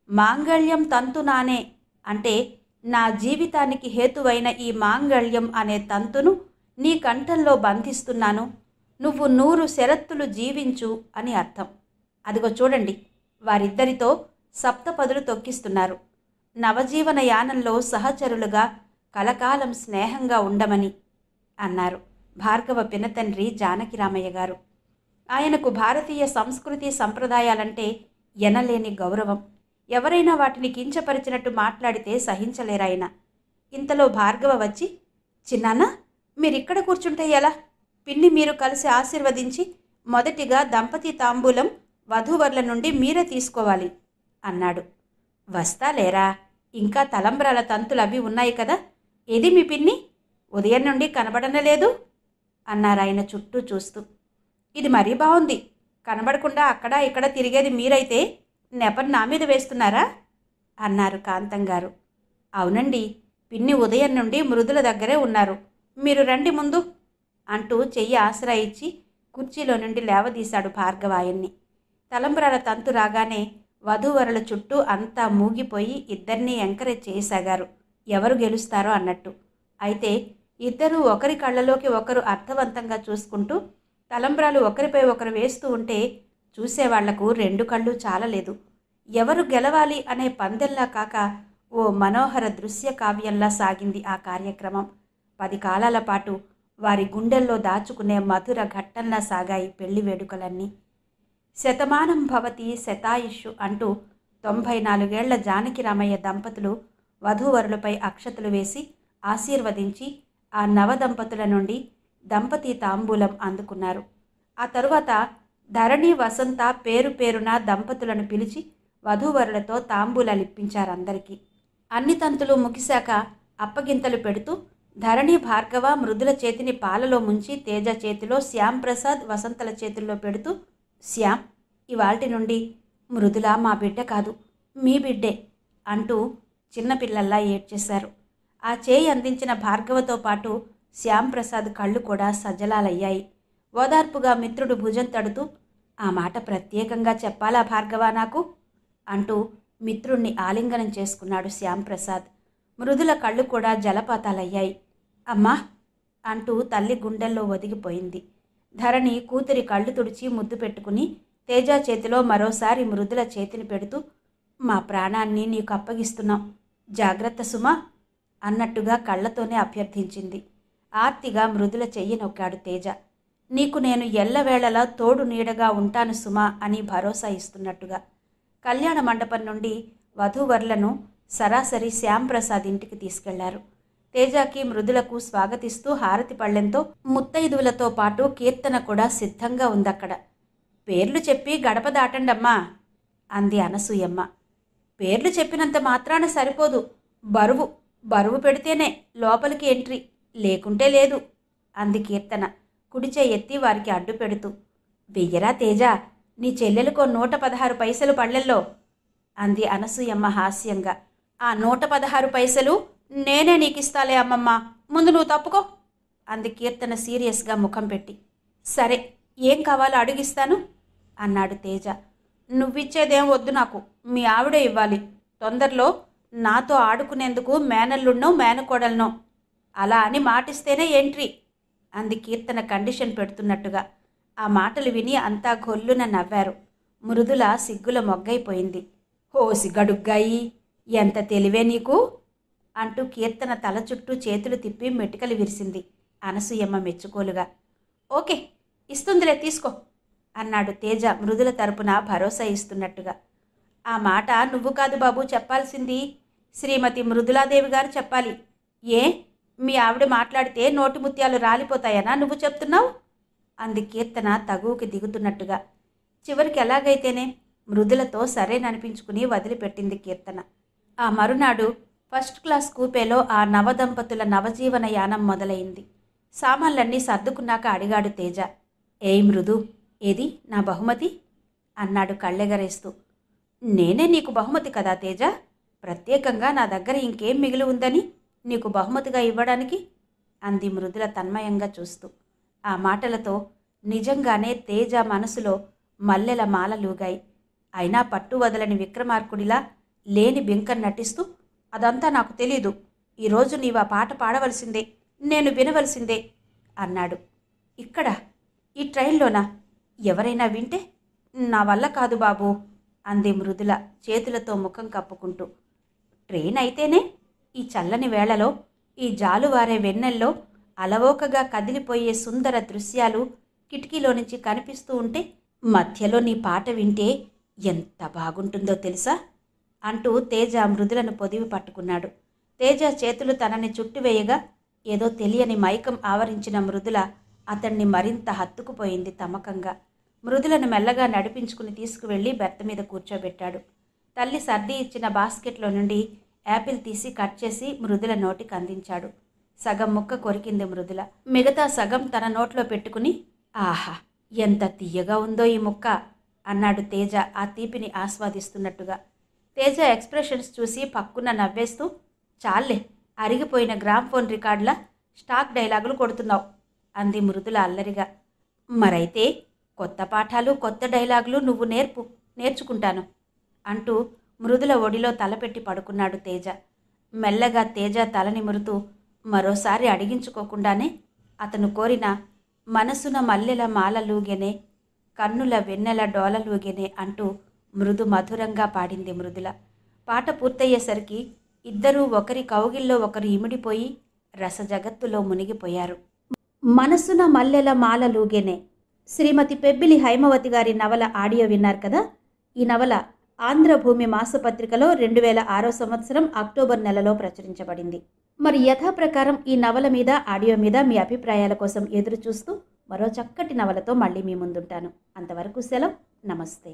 మాంగళ్యం తంతునానే అంటే నా జీవితానికి హేతువైన ఈ మాంగళ్యం అనే తంతును నీ కంఠంలో బంధిస్తున్నాను, నువ్వు 100 శరత్తులు జీవించు అని అర్థం. అదిగో చూడండి, వారిద్దరితో సప్తపదులు తొక్కిస్తున్నారు. నవజీవన యానంలో సహచరులుగా కలకాలం స్నేహంగా ఉండమని అన్నారు భార్గవ పినతండ్రి జానకిరామయ్య గారు. ఆయనకు భారతీయ సంస్కృతి సంప్రదాయాలంటే ఎనలేని గౌరవం. ఎవరైనా వాటిని కించపరిచినట్టు మాట్లాడితే సహించలేరాయన. ఇంతలో భార్గవ వచ్చి, చిన్నాన్న మీరిక్కడ కూర్చుంటే ఎలా? పిన్ని మీరు కలిసి ఆశీర్వదించి మొదటిగా దంపతి తాంబూలం వధూవరుల నుండి మీరే తీసుకోవాలి అన్నాడు. వస్తాలేరా, ఇంకా తలంబ్రాల తంతులు అవి ఉన్నాయి కదా, ఏది మీ పిన్ని? ఉదయం నుండి కనబడనలేదు అన్నారాయన చుట్టూ చూస్తూ. ఇది మరీ బాగుంది, కనబడకుండా అక్కడ ఇక్కడ తిరిగేది మీరైతే నెపం నా మీద వేస్తున్నారా అన్నారు కాంతం గారు. అవునండి, పిన్ని ఉదయం నుండి మృదుల దగ్గరే ఉన్నారు, మీరు రండి ముందు అంటూ చెయ్యి ఆసరా ఇచ్చి కుర్చీలో నుండి లేవదీశాడు భార్గవాయన్ని. తలంబ్రాల తంతు రాగానే వధూవరుల చుట్టూ అంతా మూగిపోయి ఇద్దరినీ ఎంకరేజ్ చేయసాగారు, ఎవరు గెలుస్తారో అన్నట్టు. అయితే ఇద్దరూ ఒకరి కళ్ళలోకి ఒకరు అర్థవంతంగా చూసుకుంటూ తలంబ్రాలు ఒకరిపై ఒకరు వేస్తూ ఉంటే చూసేవాళ్లకు 2 కళ్ళు చాలలేదు. ఎవరు గెలవాలి అనే పందెల్లా కాక ఓ మనోహర దృశ్య కావ్యంలా సాగింది ఆ కార్యక్రమం. 10 కాలాల పాటు వారి గుండెల్లో దాచుకునే మధుర ఘట్టంలా సాగాయి పెళ్లి వేడుకలన్నీ. శతమానం భవతి శతాయుషు అంటూ 94 ఏళ్ల జానకిరామయ్య దంపతులు వధూవరులపై అక్షతలు వేసి ఆశీర్వదించి ఆ నవదంపతుల నుండి దంపతి తాంబూలం అందుకున్నారు. ఆ తరువాత ధరణి వసంత పేరు పేరున దంపతులను పిలిచి వధూవరులతో తాంబూలాలిప్పించారందరికీ. అన్ని తంతులు ముగిశాక అప్పగింతలు పెడుతూ ధరణి, భార్గవ మృదుల చేతిని పాలలో ముంచి తేజ చేతిలో, శ్యామ్ ప్రసాద్, వసంతల చేతుల్లో పెడుతూ, శ్యామ్, ఇవాల్టి నుండి మృదుల మా బిడ్డ కాదు, మీ బిడ్డే అంటూ చిన్నపిల్లల్లా ఏడ్చేశారు. ఆ చేయి అందించిన భార్గవతో పాటు శ్యామ్ ప్రసాద్ కళ్ళు కూడా సజ్జలాలయ్యాయి. ఓదార్పుగా మిత్రుడు భుజం తడుతూ, ఆ మాట ప్రత్యేకంగా చెప్పాలా భార్గవ నాకు అంటూ మిత్రుణ్ణి ఆలింగనం చేసుకున్నాడు శ్యామ్ ప్రసాద్. మృదుల కళ్ళు కూడా జలపాతాలయ్యాయి. అమ్మా అంటూ తల్లి గుండెల్లో ఒదిగిపోయింది. ధరణి కూతురి కళ్ళు తుడిచి ముద్దు పెట్టుకుని తేజ చేతిలో మరోసారి మృదుల చేతిని పెడుతూ, మా ప్రాణాన్ని నీకు అప్పగిస్తున్నాం, జాగ్రత్త సుమా అన్నట్టుగా కళ్ళతోనే అభ్యర్థించింది. ఆర్తిగా మృదుల చెయ్యి నొక్కాడు తేజ. నీకు నేను ఎల్లవేళలా తోడు నీడగా ఉంటాను సుమా అని భరోసా ఇస్తున్నట్టుగా. కళ్యాణ మండపం నుండి వధూవరులను సరాసరి శ్యామ్ ప్రసాద్ ఇంటికి తీసుకెళ్లారు. తేజకి, మృదులకు స్వాగతిస్తూ హారతి పళ్ళెంతో ముత్తైదువులతో పాటు కీర్తన కూడా సిద్ధంగా ఉందక్కడ. పేర్లు చెప్పి గడప దాటండమ్మా అంది అనసూయమ్మ. పేర్లు చెప్పినంత మాత్రాన సరిపోదు, బరువు పెడితేనే లోపలికి ఎంట్రీ, లేకుంటే లేదు అంది కీర్తన కుడిచే ఎత్తి వారికి అడ్డు పెడుతూ. వెయ్యరా తేజ, నీ చెల్లెలకో 116 పైసలు పళ్ళెల్లో అంది అనసూయమ్మ హాస్యంగా. ఆ 116 పైసలు నేనే నీకిస్తాలే అమ్మమ్మ, ముందు నువ్వు తప్పుకో అంది కీర్తన సీరియస్గా ముఖం పెట్టి. సరే, ఏం కావాలో అడిగిస్తాను అన్నాడు తేజ. నువ్విచ్చేదేం వద్దు నాకు, మీ ఆవిడే ఇవ్వాలి. తొందరలో నాతో ఆడుకునేందుకు మేనల్లున్నో మేనకోడలనో అలా అని మాటిస్తేనే ఎంట్రీ అంది కీర్తన కండిషన్ పెడుతున్నట్టుగా. ఆ మాటలు విని అంతా గొల్లున నవ్వారు. మృదుల సిగ్గుల మొగ్గైపోయింది. హోసి గడుగ్గాయి, ఎంత తెలివే నీకు అంటూ కీర్తన తల చుట్టూ చేతులు తిప్పి మెటికలు విరిసింది అనసూయమ్మ మెచ్చుకోలుగా. ఓకే, ఇస్తుందిలే, తీసుకో అన్నాడు తేజ మృదుల తరపున భరోసా ఇస్తున్నట్టుగా. ఆ మాట నువ్వు కాదు బాబు చెప్పాల్సింది, శ్రీమతి మృదులాదేవి గారు చెప్పాలి. ఏ, మీ ఆవిడ మాట్లాడితే నోటి ముత్యాలు రాలిపోతాయనా నువ్వు చెప్తున్నావు అంది కీర్తన తగువుకి దిగుతున్నట్టుగా. చివరికి ఎలాగైతేనే మృదులతో సరేననిపించుకుని వదిలిపెట్టింది కీర్తన. ఆ మరునాడు ఫస్ట్ క్లాస్ కూపేలో ఆ నవదంపతుల నవజీవన యానం మొదలైంది. సామాన్లన్నీ సర్దుకున్నాక అడిగాడు తేజ. ఏయ్ మృదు, ఏది నా బహుమతి అన్నాడు కళ్ళెగరేస్తూ. నేనే నీకు బహుమతి కదా తేజ, ప్రత్యేకంగా నా దగ్గర ఇంకేం మిగిలి ఉందని నీకు బహుమతిగా ఇవ్వడానికి అంది మృదుల తన్మయంగా చూస్తూ. ఆ మాటలతో నిజంగానే తేజ మనసులో మల్లెల మాలలూగాయి. అయినా పట్టు వదలని విక్రమార్కుడిలా లేని బింకం నటిస్తూ, అదంతా నాకు తెలీదు, ఈరోజు నీవు ఆ పాట పాడవలసిందే, నేను వినవలసిందే అన్నాడు. ఇక్కడ ఈ ట్రైన్లోనా? ఎవరైనా వింటే? నా వల్ల కాదు బాబూ అంది మృదుల చేతులతో ముఖం కప్పుకుంటూ. ట్రైన్ అయితేనే? ఈ చల్లని వేళలో, ఈ జాలువారే వెన్నెల్లో అలవోకగా కదిలిపోయే సుందర దృశ్యాలు కిటికీలో నుంచి కనిపిస్తూ ఉంటే మధ్యలో నీ పాట వింటే ఎంత బాగుంటుందో తెలుసా అంటూ తేజ మృదులను పొదివి పట్టుకున్నాడు. తేజ చేతులు తనని చుట్టువేయగా ఏదో తెలియని మైకం ఆవరించిన మృదుల అతన్ని మరింత హత్తుకుపోయింది తమకంగా. మృదులను మెల్లగా నడిపించుకుని తీసుకువెళ్ళి బెర్త మీద కూర్చోబెట్టాడు. తల్లి సర్ది ఇచ్చిన బాస్కెట్లో నుండి యాపిల్ తీసి కట్ చేసి మృదుల నోటికి అందించాడు. సగం ముక్క కొరికింది మృదుల. మిగతా సగం తన నోట్లో పెట్టుకుని, ఆహా ఎంత తీయగా ఉందో ఈ ముక్క అన్నాడు తేజ ఆ తీపిని ఆస్వాదిస్తున్నట్టుగా. తేజ ఎక్స్ప్రెషన్స్ చూసి పక్కున నవ్వేస్తూ, చాలే, అరిగిపోయిన గ్రామ్ఫోన్ రికార్డులా స్టాక్ డైలాగులు కొడుతున్నావు అంది మృదుల అల్లరిగా. మరైతే కొత్త పాఠాలు కొత్త డైలాగులు నువ్వు నేర్చుకుంటాను అంటూ మృదుల ఒడిలో తలపెట్టి పడుకున్నాడు తేజ. మెల్లగా తేజ తలని మురుతూ మరోసారి అడిగించుకోకుండానే అతను కోరిన మనసున మల్లెల మాలలూగెనే, కన్నుల వెన్నెల డోలలూగెనే అంటూ మృదు మధురంగా పాడింది మృదుల. పాట పూర్తయ్యేసరికి ఇద్దరూ ఒకరి కౌగిల్లో ఒకరు ఇమిడిపోయి రసజగత్తులో మునిగిపోయారు. మనసున మల్లెల మాలలూగెనే శ్రీమతి పెబ్బిలి హైమవతి గారి నవల ఆడియో విన్నారు కదా. ఈ నవల ఆంధ్రభూమి మాసపత్రికలో 2006 సంవత్సరం అక్టోబర్ నెలలో ప్రచురించబడింది. మరి యథాప్రకారం ఈ నవల మీద, ఆడియో మీద మీ అభిప్రాయాల కోసం ఎదురు చూస్తూ మరో చక్కటి నవలతో మళ్ళీ మీ ముందుంటాను. అంతవరకు సెలవు, నమస్తే.